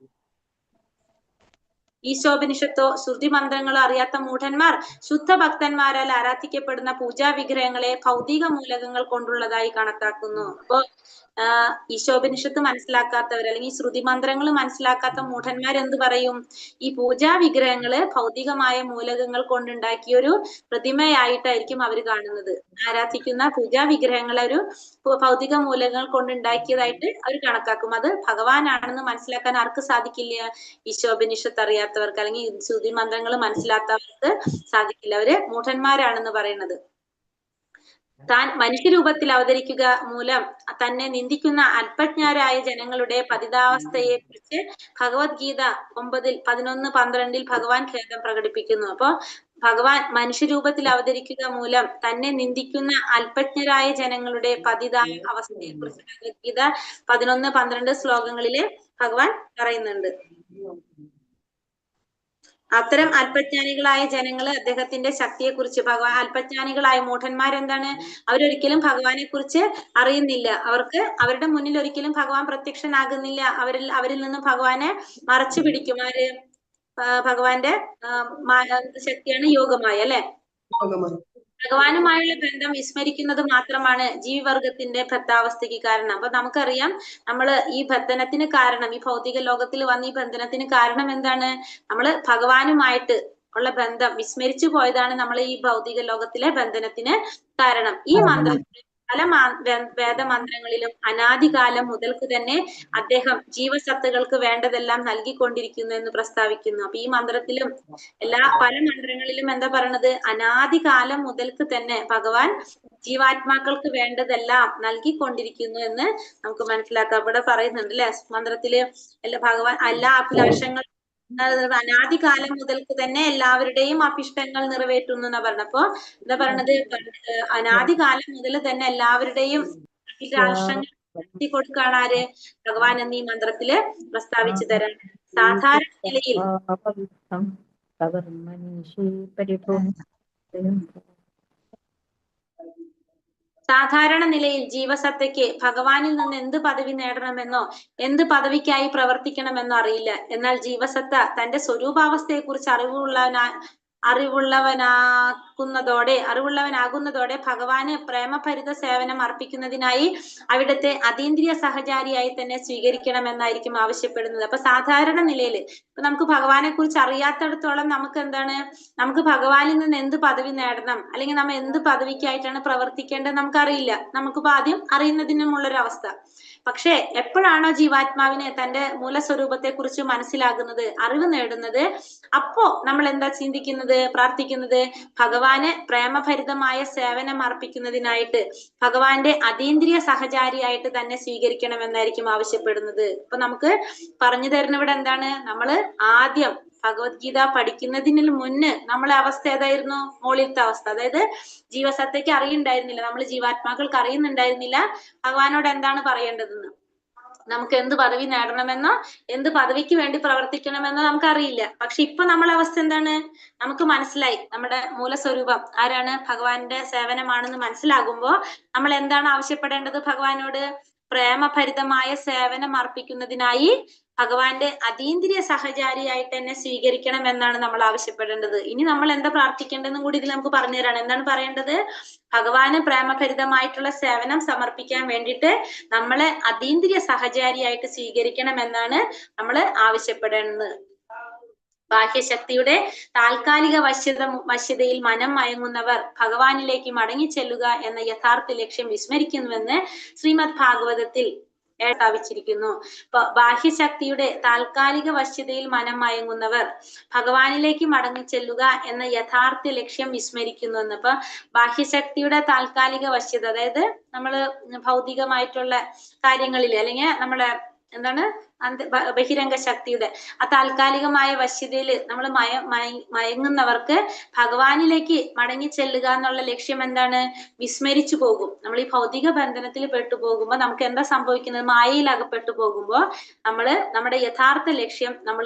ഈശോപനിഷത്തോ ശ്രുതി മന്ത്രങ്ങളോ അറിയാത്ത മൂഢന്മാർ ശുദ്ധ ഭക്തന്മാരാൽ ആരാധിക്കപ്പെടുന്ന പൂജാ വിഗ്രഹങ്ങളെ ഭൗതിക മൂലകങ്ങൾ കൊണ്ടുള്ളതായി കണക്കാക്കുന്നു. അപ്പോ ഈശോപനിഷത്ത് മനസ്സിലാക്കാത്തവർ അല്ലെങ്കിൽ ശ്രുതി മന്ത്രങ്ങൾ മനസ്സിലാക്കാത്ത മൂഢന്മാർ എന്ത് പറയും? ഈ പൂജാ വിഗ്രഹങ്ങള് ഭൗതികമായ മൂലകങ്ങൾ കൊണ്ടുണ്ടാക്കിയൊരു പ്രതിമയായിട്ടായിരിക്കും അവർ കാണുന്നത്. ആരാധിക്കുന്ന പൂജാ വിഗ്രഹങ്ങളെ ഒരു ഭൗതിക മൂലകങ്ങൾ കൊണ്ടുണ്ടാക്കിയതായിട്ട് അവർ കണക്കാക്കും. അത് ഭഗവാനാണെന്ന് മനസ്സിലാക്കാൻ ആർക്ക് സാധിക്കില്ല? ഈശോപനിഷത്ത് അറിയാത്തവർക്ക് അല്ലെങ്കിൽ ശ്രുതി മന്ത്രങ്ങൾ മനസ്സിലാത്തവർക്ക് സാധിക്കില്ല. അവര് മൂഢന്മാരാണെന്ന് പറയുന്നത്. താൻ മനുഷ്യരൂപത്തിൽ അവതരിക്കുക മൂലം തന്നെ നിന്ദിക്കുന്ന അല്പജ്ഞരായ ജനങ്ങളുടെ പതിതാവസ്ഥയെ കുറിച്ച് ഭഗവത്ഗീത 9:11-12 ഭഗവാൻ ഖേദം പ്രകടിപ്പിക്കുന്നു. അപ്പൊ ഭഗവാൻ മനുഷ്യരൂപത്തിൽ അവതരിക്കുക മൂലം തന്നെ നിന്ദിക്കുന്ന അല്പജ്ഞരായ ജനങ്ങളുടെ പതിതായ അവസ്ഥയെ കുറിച്ച് ഭഗവത്ഗീത 11-12 ശ്ലോകങ്ങളില് ഭഗവാൻ പറയുന്നുണ്ട്. അത്തരം അല്പജ്ഞാനികളായ ജനങ്ങള് അദ്ദേഹത്തിന്റെ ശക്തിയെ കുറിച്ച് അല്പജ്ഞാനികളായ മൂഢന്മാരെന്താണ്? അവരൊരിക്കലും ഭഗവാനെ കുറിച്ച് അറിയുന്നില്ല. അവരുടെ മുന്നിൽ ഒരിക്കലും ഭഗവാൻ പ്രത്യക്ഷനാകുന്നില്ല. അവരിൽ നിന്നും ഭഗവാനെ മറച്ചു പിടിക്കും. ആര്? ഭഗവാന്റെ ശക്തിയാണ് യോഗമായ അല്ലെ. ഭഗവാനുമായുള്ള ബന്ധം വിസ്മരിക്കുന്നത് മാത്രമാണ് ജീവിവർഗത്തിന്റെ ബദ്ധാവസ്ഥയ്ക്ക് കാരണം. അപ്പൊ നമുക്കറിയാം, നമ്മള് ഈ ബന്ധനത്തിന് കാരണം, ഈ ഭൗതിക ലോകത്തിൽ വന്ന ഈ ബന്ധനത്തിന് കാരണം എന്താണ്? നമ്മള് ഭഗവാനുമായിട്ട് ഉള്ള ബന്ധം വിസ്മരിച്ചു പോയതാണ് നമ്മൾ ഈ ഭൗതിക ലോകത്തിലെ ബന്ധനത്തിന് കാരണം. ഈ മന്ത്രത്തിൽ പല വേദമന്ത്രങ്ങളിലും അനാദികാലം മുതൽക്ക് തന്നെ അദ്ദേഹം ജീവസത്തകൾക്ക് വേണ്ടതെല്ലാം നൽകിക്കൊണ്ടിരിക്കുന്നു എന്ന് പ്രസ്താവിക്കുന്നു. അപ്പൊ ഈ മന്ത്രത്തിലും പല മന്ത്രങ്ങളിലും എന്താ പറയണത്? അനാദികാലം മുതൽക്ക് തന്നെ ഭഗവാൻ ജീവാത്മാക്കൾക്ക് വേണ്ടതെല്ലാം നൽകിക്കൊണ്ടിരിക്കുന്നു എന്ന് നമുക്ക് മനസ്സിലാക്കാം. ഇവിടെ പറയുന്നുണ്ട് അല്ലെ മന്ത്രത്തില്, ഭഗവാൻ എല്ലാ അഭിലാഷങ്ങളും അനാദികാലം മുതൽക്ക് തന്നെ എല്ലാവരുടെയും അഭിഷ്ടങ്ങൾ നിറവേറ്റുന്നു എന്നാ പറഞ്ഞത്. അപ്പൊ എന്താ പറയണത്? അനാദികാലം മുതൽ തന്നെ എല്ലാവരുടെയും അഭിലാഷങ്ങൾ നടത്തി കൊടുക്കാണ് ആര്? ഭഗവാൻ എന്ന് ഈ മന്ത്രത്തില് പ്രസ്താവിച്ചു തരാൻ. സാധാരണ നിലയിൽ സാധാരണ നിലയിൽ ജീവസത്തയ്ക്ക് ഭഗവാനിൽ നിന്ന് എന്ത് പദവി നേടണമെന്നോ എന്ത് പദവിക്കായി പ്രവർത്തിക്കണമെന്നോ അറിയില്ല. എന്നാൽ ജീവസത്ത തന്റെ സ്വരൂപാവസ്ഥയെ കുറിച്ച് അറിവുള്ളവനാകുന്നതോടെ ഭഗവാന് പ്രേമഭരിത സേവനം അർപ്പിക്കുന്നതിനായി അവിടുത്തെ അതീന്ദ്രിയ സഹചാരിയായി തന്നെ സ്വീകരിക്കണമെന്നായിരിക്കും ആവശ്യപ്പെടുന്നത്. അപ്പൊ സാധാരണ നിലയിൽ ഇപ്പൊ നമുക്ക് ഭഗവാനെ കുറിച്ച് അറിയാത്തിടത്തോളം നമുക്ക് എന്താണ്, നമുക്ക് ഭഗവാനിൽ നിന്ന് എന്ത് പദവി നേടണം, അല്ലെങ്കിൽ നമ്മൾ എന്ത് പദവിക്കായിട്ടാണ് പ്രവർത്തിക്കേണ്ടത് നമുക്കറിയില്ല. നമുക്കിപ്പോ ആദ്യം അറിയുന്നതിനുമുള്ളൊരവസ്ഥ. പക്ഷെ എപ്പോഴാണോ ജീവാത്മാവിന് തന്റെ മൂലസ്വരൂപത്തെ കുറിച്ച് മനസ്സിലാകുന്നത്, അറിവ് നേടുന്നത്, അപ്പോ നമ്മൾ എന്താ ചിന്തിക്കുന്നത്, പ്രാർത്ഥിക്കുന്നത്? ഭഗവാന് പ്രേമഭരിതമായ സേവനം അർപ്പിക്കുന്നതിനായിട്ട് ഭഗവാന്റെ അതീന്ദ്രിയ സഹചാരിയായിട്ട് തന്നെ സ്വീകരിക്കണമെന്നായിരിക്കും ആവശ്യപ്പെടുന്നത്. അപ്പൊ നമുക്ക് പറഞ്ഞു തരുന്ന ഇവിടെ എന്താണ്? നമ്മള് ആദ്യം ഭഗവത്ഗീത പഠിക്കുന്നതിന് മുന്നേ നമ്മളെ അവസ്ഥ ഏതായിരുന്നു? മോളിലത്തെ അവസ്ഥ. അതായത് ജീവസത്തയ്ക്ക് അറിയുണ്ടായിരുന്നില്ല, നമ്മൾ ജീവാത്മാക്കൾക്ക് അറിയുന്നുണ്ടായിരുന്നില്ല ഭഗവാനോട് എന്താണ് പറയേണ്ടതെന്ന്. നമുക്ക് എന്ത് പദവി നേടണമെന്നോ എന്ത് പദവിക്ക് വേണ്ടി പ്രവർത്തിക്കണമെന്നോ നമുക്കറിയില്ല. പക്ഷെ ഇപ്പൊ നമ്മളെ അവസ്ഥ എന്താണ്? നമുക്ക് മനസ്സിലായി നമ്മുടെ മൂലസ്വരൂപം ആരാണ്? ഭഗവാന്റെ സേവനമാണെന്ന് മനസ്സിലാകുമ്പോ നമ്മൾ എന്താണ് ആവശ്യപ്പെടേണ്ടത്? ഭഗവാനോട് പ്രേമഭരിതമായ സേവനം അർപ്പിക്കുന്നതിനായി ഭഗവാന്റെ അതീന്ദ്രിയ സഹചാരിയായിട്ട് തന്നെ സ്വീകരിക്കണം എന്നാണ് നമ്മൾ ആവശ്യപ്പെടേണ്ടത്. ഇനി നമ്മൾ എന്താ പ്രാർത്ഥിക്കേണ്ടതെന്നും കൂടി ഇതിൽ നമുക്ക് പറഞ്ഞു തരാണ്. എന്താണ് പറയേണ്ടത്? ഭഗവാന് പ്രേമഭരിതമായിട്ടുള്ള സേവനം സമർപ്പിക്കാൻ വേണ്ടിയിട്ട് നമ്മളെ അതീന്ദ്രിയ സഹചാരിയായിട്ട് സ്വീകരിക്കണം എന്നാണ് നമ്മൾ ആവശ്യപ്പെടേണ്ടത്. ബാഹ്യശക്തിയുടെ താൽക്കാലിക വശ്യതയിൽ മനം മയങ്ങുന്നവർ ഭഗവാനിലേക്ക് മടങ്ങിച്ചെല്ലുക എന്ന യഥാർത്ഥ ലക്ഷ്യം വിസ്മരിക്കുന്നുവെന്ന് ശ്രീമദ് ഭാഗവതത്തിൽ ിരിക്കുന്നു. ബാഹ്യശക്തിയുടെ താൽക്കാലിക വശ്യതയിൽ മനം മയങ്ങുന്നവർ ഭഗവാനിലേക്ക് മടങ്ങിച്ചെല്ലുക എന്ന യഥാർത്ഥ ലക്ഷ്യം വിസ്മരിക്കുന്നു എന്ന്. അപ്പൊ ബാഹ്യശക്തിയുടെ താൽക്കാലിക വശ്യത, അതായത് നമ്മള് ഭൗതികമായിട്ടുള്ള കാര്യങ്ങളിൽ അല്ലെങ്കിൽ നമ്മളെ എന്താണ് ബഹിരംഗ ശക്തിയുടെ ആ താൽക്കാലികമായ വശ്യതയിൽ നമ്മൾ മയങ്ങുന്നവർക്ക് ഭഗവാനിലേക്ക് മടങ്ങി ചെല്ലുക എന്നുള്ള ലക്ഷ്യം എന്താണ്? വിസ്മരിച്ചു പോകും. നമ്മൾ ഈ ഭൗതിക ബന്ധനത്തിൽ പെട്ടുപോകുമ്പോൾ നമുക്ക് എന്താ സംഭവിക്കുന്നത്? മായയിൽ അകപ്പെട്ടു പോകുമ്പോൾ നമ്മള് നമ്മുടെ യഥാർത്ഥ ലക്ഷ്യം നമ്മൾ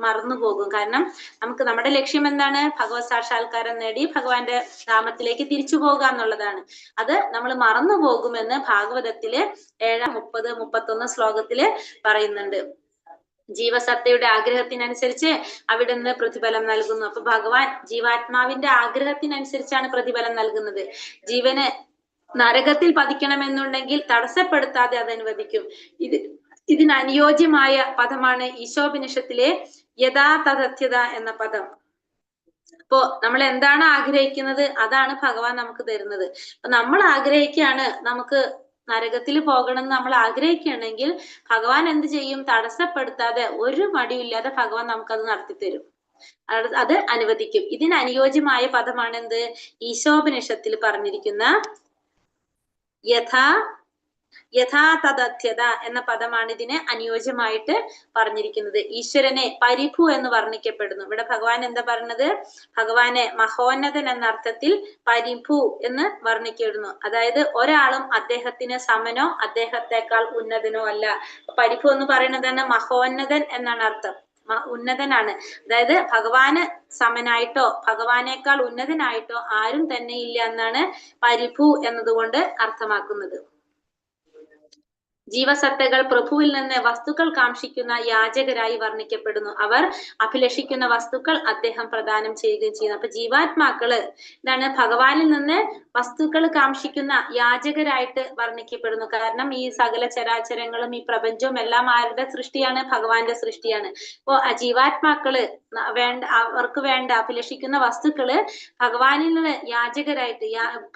മറന്നു പോകും. കാരണം നമുക്ക് നമ്മുടെ ലക്ഷ്യം എന്താണ്? ഭഗവത് സാക്ഷാത്കാരം നേടി ഭഗവാന്റെ ധാമത്തിലേക്ക് തിരിച്ചു പോകുക എന്നുള്ളതാണ്. അത് നമ്മൾ മറന്നു പോകുമെന്ന് ഭാഗവതത്തില് 7:30-31 ശ്ലോകത്തില് പറയുന്നുണ്ട്. ജീവസത്തയുടെ ആഗ്രഹത്തിനനുസരിച്ച് അവിടുന്ന് പ്രതിഫലം നൽകുന്നു. അപ്പൊ ഭഗവാൻ ജീവാത്മാവിന്റെ ആഗ്രഹത്തിനനുസരിച്ചാണ് പ്രതിഫലം നൽകുന്നത്. ജീവന് നരകത്തിൽ പതിക്കണമെന്നുണ്ടെങ്കിൽ തടസ്സപ്പെടുത്താതെ അത് അനുവദിക്കും. ഇതിന് അനുയോജ്യമായ പദമാണ് ഈശോപനിഷത്തിലെ യഥാതഥ്യത എന്ന പദം. അപ്പോ നമ്മൾ എന്താണ് ആഗ്രഹിക്കുന്നത് അതാണ് ഭഗവാൻ നമുക്ക് തരുന്നത്. അപ്പൊ നമ്മൾ ആഗ്രഹിക്കുകയാണ് നമുക്ക് നരകത്തിൽ പോകണം എന്ന് നമ്മൾ ആഗ്രഹിക്കുകയാണെങ്കിൽ ഭഗവാൻ എന്ത് ചെയ്യും? തടസ്സപ്പെടുത്താതെ ഒരു മടിയില്ലാതെ ഭഗവാൻ നമുക്കത് നടത്തിത്തരും, അത് അനുവദിക്കും. ഇതിന് അനുയോജ്യമായ പദമാണ് എന്ത്? ഈശോപനിഷത്തിൽ പറഞ്ഞിരിക്കുന്ന യഥാതഥ്യത എന്ന പദമാണ് ഇതിന് അനുയോജ്യമായിട്ട് പറഞ്ഞിരിക്കുന്നത്. ഈശ്വരനെ പരിഭു എന്ന് വർണ്ണിക്കപ്പെടുന്നു. ഇവിടെ ഭഗവാൻ എന്താ പറഞ്ഞത്? ഭഗവാനെ മഹോന്നതൻ എന്ന അർത്ഥത്തിൽ പരിഭു എന്ന് വർണ്ണിക്കപ്പെടുന്നു. അതായത് ഒരാളും അദ്ദേഹത്തിന് സമനോ അദ്ദേഹത്തെക്കാൾ ഉന്നതനോ അല്ല. പരിഭു എന്ന് പറയുന്നത് തന്നെ മഹോന്നതൻ എന്നാണ് അർത്ഥം, ഉന്നതനാണ്. അതായത് ഭഗവാന് സമനായിട്ടോ ഭഗവാനേക്കാൾ ഉന്നതനായിട്ടോ ആരും തന്നെ ഇല്ല എന്നാണ് പരിഭു എന്നതുകൊണ്ട് അർത്ഥമാക്കുന്നത്. ജീവസത്തകൾ പ്രഭുവിൽ നിന്ന് വസ്തുക്കൾ കാക്ഷിക്കുന്ന യാചകരായി വർണ്ണിക്കപ്പെടുന്നു. അവർ അഭിലഷിക്കുന്ന വസ്തുക്കൾ അദ്ദേഹം പ്രദാനം ചെയ്യുകയും ചെയ്യുന്നു. അപ്പൊ ജീവാത്മാക്കള് എന്താണ്? ഭഗവാനിൽ നിന്ന് വസ്തുക്കൾ കാക്ഷിക്കുന്ന യാചകരായിട്ട് വർണ്ണിക്കപ്പെടുന്നു. കാരണം ഈ സകല ചരാചരങ്ങളും ഈ പ്രപഞ്ചവും എല്ലാം ആരുടെ സൃഷ്ടിയാണ്? ഭഗവാന്റെ സൃഷ്ടിയാണ്. അപ്പോ ജീവാത്മാക്കള് അവർക്ക് വേണ്ട അഭിലഷിക്കുന്ന വസ്തുക്കള് ഭഗവാനിൽ നിന്ന് യാചകരായിട്ട്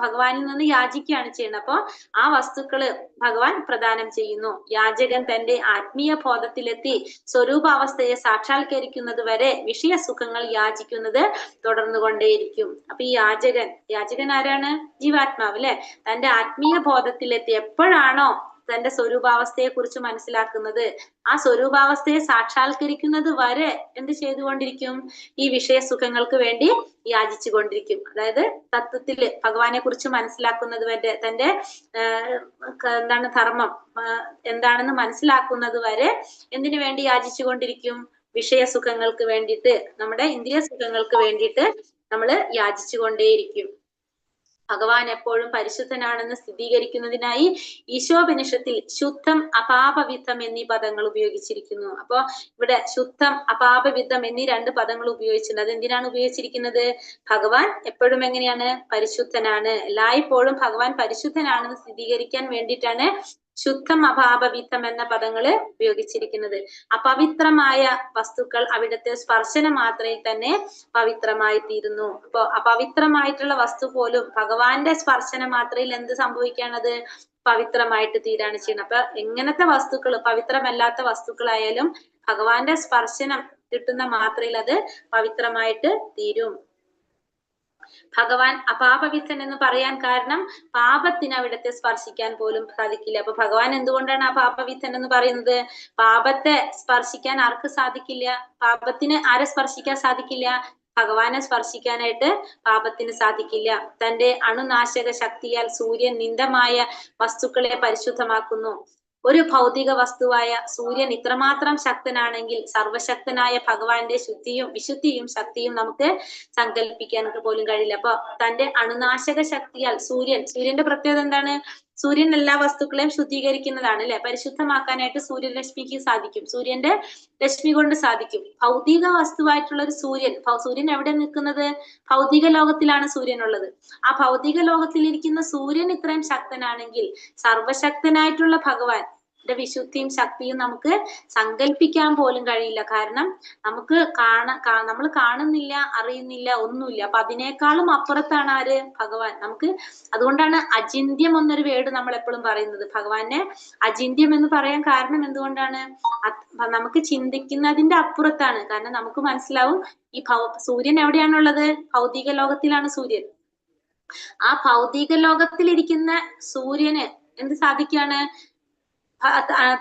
ഭഗവാനിൽ നിന്ന് യാചിക്കുകയാണ് ചെയ്യുന്നത്. അപ്പൊ ആ വസ്തുക്കള് ഭഗവാൻ പ്രദാനം ചെയ്യുന്നു. യാചകൻ തന്റെ ആത്മീയ ബോധത്തിലെത്തി സ്വരൂപാവസ്ഥയെ സാക്ഷാത്കരിക്കുന്നത് വരെ വിഷയസുഖങ്ങൾ യാചിക്കുന്നത് തുടർന്നുകൊണ്ടേയിരിക്കും. അപ്പൊ ഈ യാചകൻ ആരാണ്? ജീവാത്മാവ് അല്ലെ? തന്റെ ആത്മീയ ബോധത്തിലെത്തി എപ്പോഴാണോ തന്റെ സ്വരൂപാവസ്ഥയെ കുറിച്ച് മനസ്സിലാക്കുന്നത്, ആ സ്വരൂപാവസ്ഥയെ സാക്ഷാത്കരിക്കുന്നത് വരെ എന്ത് ചെയ്തുകൊണ്ടിരിക്കും? ഈ വിഷയസുഖങ്ങൾക്ക് വേണ്ടി യാചിച്ചു കൊണ്ടിരിക്കും. അതായത് തത്വത്തില് ഭഗവാനെ കുറിച്ച് മനസ്സിലാക്കുന്നത് വരെ, തന്റെ എന്താണ് ധർമ്മം എന്താണെന്ന് മനസ്സിലാക്കുന്നത് വരെ എന്തിനു വേണ്ടി യാചിച്ചു കൊണ്ടിരിക്കും? വിഷയസുഖങ്ങൾക്ക് വേണ്ടിയിട്ട്, നമ്മുടെ ഇന്ദ്രിയ സുഖങ്ങൾക്ക് വേണ്ടിയിട്ട് നമ്മൾ യാചിച്ചു കൊണ്ടേയിരിക്കും. ഭഗവാൻ എപ്പോഴും പരിശുദ്ധനാണെന്ന് സ്ഥിരീകരിക്കുന്നതിനായി ഈശോപനിഷത്തിൽ ശുദ്ധം അപാപവിധം എന്നീ പദങ്ങൾ ഉപയോഗിച്ചിരിക്കുന്നു. അപ്പോ ഇവിടെ ശുദ്ധം അപാപവിധം എന്നീ 2 പദങ്ങൾ ഉപയോഗിച്ചിട്ടുണ്ട്. അതെന്തിനാണ് ഉപയോഗിച്ചിരിക്കുന്നത്? ഭഗവാൻ എപ്പോഴും എങ്ങനെയാണ്? പരിശുദ്ധനാണ്. എല്ലായ്പ്പോഴും ഭഗവാൻ പരിശുദ്ധനാണെന്ന് സ്ഥിരീകരിക്കാൻ വേണ്ടിയിട്ടാണ് ശുദ്ധം അപാപവിധം എന്ന പദങ്ങള് ഉപയോഗിച്ചിരിക്കുന്നത്. അപവിത്രമായ വസ്തുക്കൾ അവിടുത്തെ സ്പർശന മാത്രയിൽ തന്നെ പവിത്രമായി തീരുന്നു. അപ്പൊ അപവിത്രമായിട്ടുള്ള വസ്തു പോലും ഭഗവാന്റെ സ്പർശന മാത്രയിൽ എന്ത് സംഭവിക്കാണത്? പവിത്രമായിട്ട് തീരാണ് ചെയ്യുന്നത്. അപ്പൊ എങ്ങനത്തെ വസ്തുക്കൾ, പവിത്രമല്ലാത്ത വസ്തുക്കളായാലും ഭഗവാന്റെ സ്പർശനം കിട്ടുന്ന മാത്രയിൽ അത് പവിത്രമായിട്ട് തീരും. ഭഗവാൻ അപാപവിധൻ എന്ന് പറയാൻ കാരണം പാപത്തിന് അവിടത്തെ സ്പർശിക്കാൻ പോലും സാധിക്കില്ല. അപ്പൊ ഭഗവാൻ എന്തുകൊണ്ടാണ് അപാപവിധൻ എന്ന് പറയുന്നത്? പാപത്തെ സ്പർശിക്കാൻ ആർക്ക് സാധിക്കില്ല? പാപത്തിന് ആരെ സ്പർശിക്കാൻ സാധിക്കില്ല? ഭഗവാനെ സ്പർശിക്കാനായിട്ട് പാപത്തിന് സാധിക്കില്ല. തന്റെ അണുനാശക ശക്തിയാൽ സൂര്യൻ നിന്ദമായ വസ്തുക്കളെ പരിശുദ്ധമാക്കുന്നു. ഒരു ഭൗതിക വസ്തുവായ സൂര്യൻ ഇത്രമാത്രം ശക്തനാണെങ്കിൽ സർവശക്തനായ ഭഗവാന്റെ വിശുദ്ധിയും ശക്തിയും നമുക്ക് സങ്കല്പിക്കാൻ പോലും കഴിയില്ല. അപ്പൊ തന്റെ അണുനാശക ശക്തിയാൽ സൂര്യന്റെ പ്രത്യേകത എന്താണ്? സൂര്യൻ എല്ലാ വസ്തുക്കളെയും ശുദ്ധീകരിക്കുന്നതാണ് അല്ലെ? പരിശുദ്ധമാക്കാനായിട്ട് സൂര്യരശ്മിക്ക് സാധിക്കും, സൂര്യന്റെ രശ്മി കൊണ്ട് സാധിക്കും. ഭൗതിക വസ്തുവായിട്ടുള്ള ഒരു സൂര്യൻ എവിടെ നിൽക്കുന്നത്? ഭൗതിക ലോകത്തിലാണ് സൂര്യൻ ഉള്ളത്. ആ ഭൗതിക ലോകത്തിലിരിക്കുന്ന സൂര്യൻ ഇത്രയും ശക്തനാണെങ്കിൽ സർവശക്തനായിട്ടുള്ള ഭഗവാൻ വിശുദ്ധിയും ശക്തിയും നമുക്ക് സങ്കല്പിക്കാൻ പോലും കഴിയില്ല. കാരണം നമുക്ക് നമ്മൾ കാണുന്നില്ല, അറിയുന്നില്ല, ഒന്നുമില്ല. അപ്പൊ അതിനേക്കാളും അപ്പുറത്താണ് ആര്? ഭഗവാൻ. അതുകൊണ്ടാണ് അചിന്യം എന്നൊരു വേർഡ് നമ്മൾ എപ്പോഴും പറയുന്നത്. ഭഗവാനെ അചിന്യം എന്ന് പറയാൻ കാരണം എന്തുകൊണ്ടാണ്? നമുക്ക് ചിന്തിക്കുന്നതിന്റെ അപ്പുറത്താണ്. കാരണം നമുക്ക് മനസ്സിലാവും ഈ സൂര്യൻ എവിടെയാണുള്ളത്? ഭൗതിക ലോകത്തിലാണ് സൂര്യൻ. ആ ഭൗതിക ലോകത്തിലിരിക്കുന്ന സൂര്യന് എന്ത് സാധിക്കാണ്?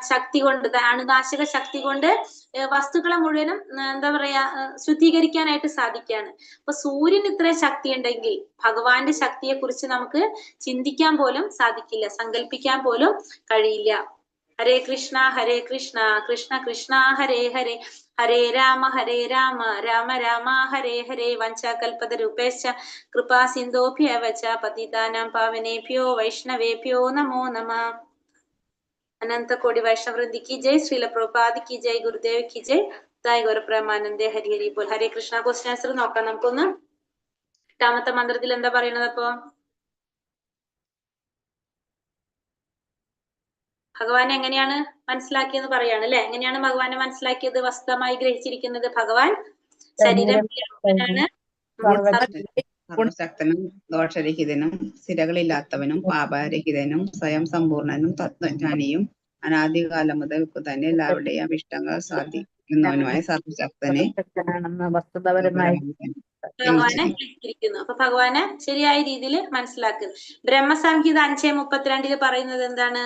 ശക്തി കൊണ്ട്, അണുനാശക ശക്തി കൊണ്ട് വസ്തുക്കളെ മുഴുവനും എന്താ പറയാ ശുദ്ധീകരിക്കാനായിട്ട് സാധിക്കാണ്. അപ്പൊ സൂര്യൻ ഇത്രയും ശക്തി ഉണ്ടെങ്കിൽ ഭഗവാന്റെ ശക്തിയെ കുറിച്ച് നമുക്ക് ചിന്തിക്കാൻ പോലും സാധിക്കില്ല, സങ്കല്പിക്കാൻ പോലും കഴിയില്ല. ഹരേ കൃഷ്ണ കൃഷ്ണ കൃഷ്ണ ഹരേ ഹരേ, ഹരേ രാമ രാമ രാമ ഹരേ ഹരേ. വഞ്ചകൽപതരൂപേശ്ച കൃപാ സിന്ധോഭ്യവച പതിതാനാം പാവനേഭ്യോ വൈഷ്ണവേഭ്യോ നമോ നമഃ. अनंत कोटि वैष्णव वृंद की जय, श्रील प्रभुपाद की जय, गुरुदेव की जय, जय ഗൗരപ്രേമാനന്ദേ ഹരി ഹരി ബോൽ. ഹരേ കൃഷ്ണ. ക്വസ്റ്റ്യൻ ആൻസർ നോക്കാം നമുക്കൊന്ന്. 8ാമത്തെ മന്ത്രത്തിൽ എന്താ പറയുന്നത്? അപ്പൊ ഭഗവാൻ എങ്ങനെയാണ് മനസ്സിലാക്കിയെന്ന് പറയാണ് അല്ലെ? എങ്ങനെയാണ് ഭഗവാനെ മനസ്സിലാക്കിയത്? വസ്തുതമായി ഗ്രഹിച്ചിരിക്കുന്നത് ഭഗവാൻ ശരീരം സർവശക്തനും ദോഷരഹിതനും സ്ഥിരകളില്ലാത്തവനും പാപരഹിതനും സ്വയം സമ്പൂർണനും തത്വജ്ഞാനിയും അനാദികാലം മുതൽക്കു തന്നെ എല്ലാവരുടെയും അഭിഷ്ടങ്ങൾ സാധിക്കുന്നവനുമായ സർവശക്തനെ വസ്തുതപരമായി ഭഗവാനെ ഗ്രഹിച്ചിരിക്കുന്നു. അപ്പൊ ഭഗവാനെ ശരിയായ രീതിയിൽ മനസ്സിലാക്കുന്നു. ബ്രഹ്മസംഹിത 5:32 പറയുന്നത് എന്താണ്?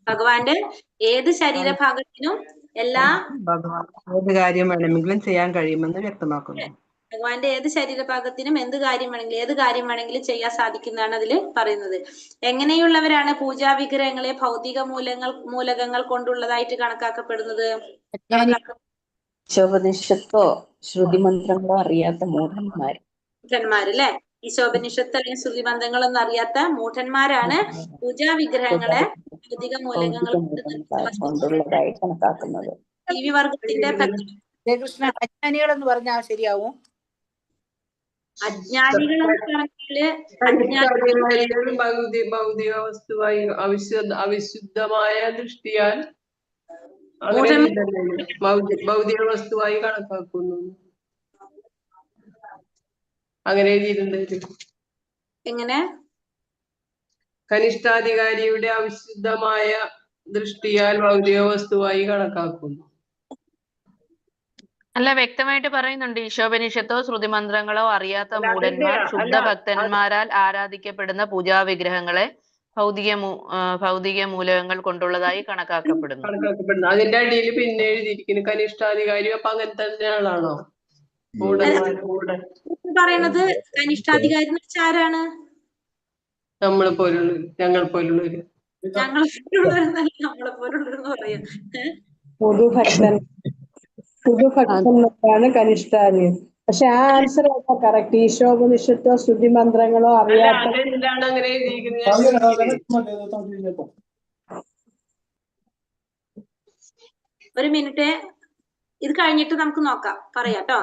ഭഗവാന്റെ ഏത് ശരീരഭാഗത്തിനും ഏത് കാര്യം വേണമെങ്കിലും ചെയ്യാൻ കഴിയുമെന്ന് വ്യക്തമാക്കുന്നു. ഭഗവാന്റെ ഏത് ശരീരഭാഗത്തിനും എന്ത് കാര്യം വേണമെങ്കിലും ചെയ്യാൻ സാധിക്കുന്നതാണ് അതിൽ പറയുന്നത്. എങ്ങനെയുള്ളവരാണ് പൂജാവിഗ്രഹങ്ങളെ ഭൗതിക മൂലകങ്ങൾ കൊണ്ടുള്ളതായിട്ട് കണക്കാക്കപ്പെടുന്നത്? ഉപനിഷത്തോ ശ്രുതിമന്ത്രങ്ങളോ അറിയാത്ത മൂഢന്മാര് അല്ലെ? ഈശോപനിഷത്ത് അല്ലെങ്കിൽ ശ്രുതിബന്ധങ്ങളൊന്നും അറിയാത്ത മൂഢന്മാരാണ് പൂജാവിഗ്രഹങ്ങളെ ഭൗതിക മൂലകങ്ങൾ കൊണ്ടുള്ളതായി കണക്കാക്കുന്നത്. ജീവിവർഗത്തിന്റെ കൃഷ്ണ അജ്ഞാനികൾ എന്ന് പറഞ്ഞാൽ ശരിയാവും? അജ്ഞാനികൾ എന്ന് പറഞ്ഞാല് കനിഷ്ഠാധികാരികൾ ഭൗതിക വസ്തുവായി അവിശുദ്ധമായ ദൃഷ്ടിയാൽ അങ്ങനെ ഭൗതിക വസ്തുവായി കണക്കാക്കുന്നു. അങ്ങനെ എഴുതിയിട്ടുണ്ട്. എങ്ങനെ? കനിഷ്ഠാധികാരിയുടെ അവിശുദ്ധമായ ദൃഷ്ടിയാൽ ഭൗതിക വസ്തുവായി കണക്കാക്കുന്നു. അല്ല, വ്യക്തമായിട്ട് പറയുന്നുണ്ട്, ഈശോപനിഷത്തോ ശ്രുതിമന്ത്രങ്ങളോ അറിയാത്ത മൂഢന്മാർ ശുദ്ധഭക്തന്മാരാൽ ആരാധിക്കപ്പെടുന്ന പൂജാവിഗ്രഹങ്ങളെ ഭൗതിക മൂലകങ്ങൾ കൊണ്ടുള്ളതായി കണക്കാക്കപ്പെടുന്നു. അതിന്റെ അടിയിൽ പിന്നെ എഴുതിയിരിക്കുന്നു കനിഷ്ഠാധികാരി. അപ്പൊ അങ്ങനെ തന്നെ ആളാണോ പറയണത്? കനിഷ്ഠാധികാരി എന്ന് വെച്ചാൽ ആരാണ്? ഞങ്ങളെ പോലുള്ളവര് നമ്മളെ പോലുള്ളവരെന്ന് പറയാം. പുതുഭക്തന്മാരാണ് കനിഷ്ഠാധികാരി. പക്ഷെ ആ ആൻസർ കറക്റ്റ്. ഈശോപനിഷത്തോ ശ്രുതിമന്ത്രങ്ങളോ അറിയാത്ത എന്താണ് അങ്ങനെ എഴുതിയിരിക്കുന്നത്? ഒരു മിനിറ്റ്, ഇത് കഴിഞ്ഞിട്ട് നമുക്ക് നോക്കാം, പറയാട്ടോ.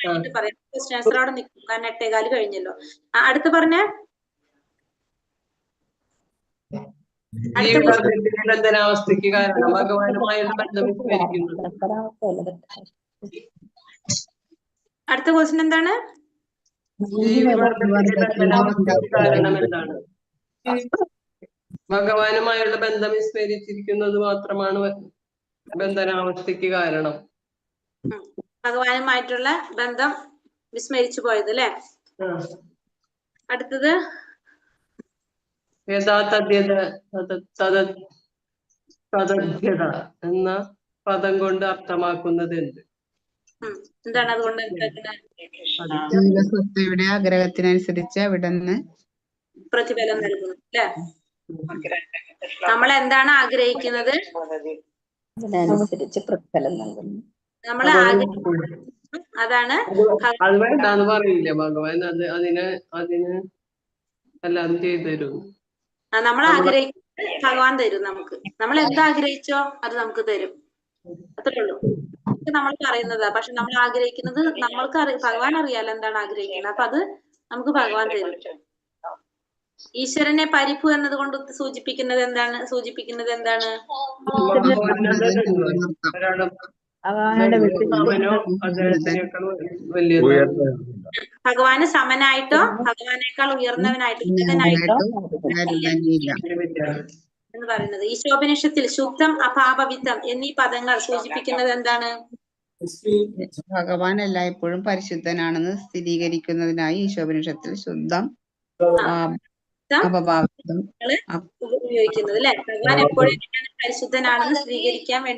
കഴിഞ്ഞിട്ട് പറയാം. ക്വസ്റ്റ്യൻ ആൻസർ അവിടെ നിൽക്കും, കാരണം 8:15 കഴിഞ്ഞല്ലോ. അടുത്ത് പറഞ്ഞേ. ബന്ധനാവസ്ഥയ്ക്ക് കാരണം ഭഗവാനുമായുള്ള ബന്ധം വിസ്മരിക്കുന്നു. അടുത്ത ക്വസ്റ്റ്യൻ എന്താണ്? കാരണം എന്താണ്? ഭഗവാനുമായുള്ള ബന്ധം വിസ്മരിച്ചിരിക്കുന്നത് മാത്രമാണ് ബന്ധനാവസ്ഥയ്ക്ക് കാരണം. ഭഗവാനുമായിട്ടുള്ള ബന്ധം വിസ്മരിച്ചു പോയത് അല്ലെ? അടുത്തത് തദ്ധ്യത എന്ന പദം കൊണ്ട് അർത്ഥമാക്കുന്നത് എന്ത്? എന്താണ് അതുകൊണ്ട്? ജീവസത്തയുടെ ആഗ്രഹത്തിനനുസരിച്ച് അവിടുന്ന് പ്രതിഫലം നൽകുന്നു അല്ലെ? നമ്മൾ എന്താണ് ആഗ്രഹിക്കുന്നത് അതിനനുസരിച്ച് പ്രതിഫലം നൽകുന്നു. നമ്മൾ അതാണ്. അത് വേണ്ടാന്ന് പറയില്ല ഭഗവാൻ. അതിന് എല്ലാം ചെയ്തു തരും. നമ്മൾ ആഗ്രഹിക്കുന്നത് ഭഗവാൻ തരും നമുക്ക്. നമ്മൾ എന്താഗ്രഹിച്ചോ അത് നമുക്ക് തരും, അത്രേ ഉള്ളൂ. നമ്മൾ പറയുന്നതാ. പക്ഷെ നമ്മൾ ആഗ്രഹിക്കുന്നത് ഭഗവാൻ അറിയാലോ എന്താണ് ആഗ്രഹിക്കുന്നത്. അപ്പൊ അത് നമുക്ക് ഭഗവാൻ തരും. ഈശ്വരനെ പരിപു എന്നതുകൊണ്ട് സൂചിപ്പിക്കുന്നത് എന്താണ്? ഭഗവാന് സമനായിട്ടോ ഭഗവാനേക്കാൾ ഉയർന്നവനായിട്ടോ എന്ന് പറയുന്നത്. ഈശോപനിഷത്തിൽ ശുദ്ധം, അപാപവിത്തം എന്നീ പദങ്ങൾ സൂചിപ്പിക്കുന്നത് എന്താണ്? ഭഗവാൻ എല്ലായ്പ്പോഴും പരിശുദ്ധനാണെന്ന് സ്ഥിരീകരിക്കുന്നതിനായി ഈശോപനിഷത്തിൽ ശുദ്ധം, അപഭാവിതം ഉപയോഗിക്കുന്നത് അല്ലെ? ഭഗവാൻ എപ്പോഴും പരിശുദ്ധനാണെന്ന് സ്ഥിരീകരിക്കാൻ വേണ്ടി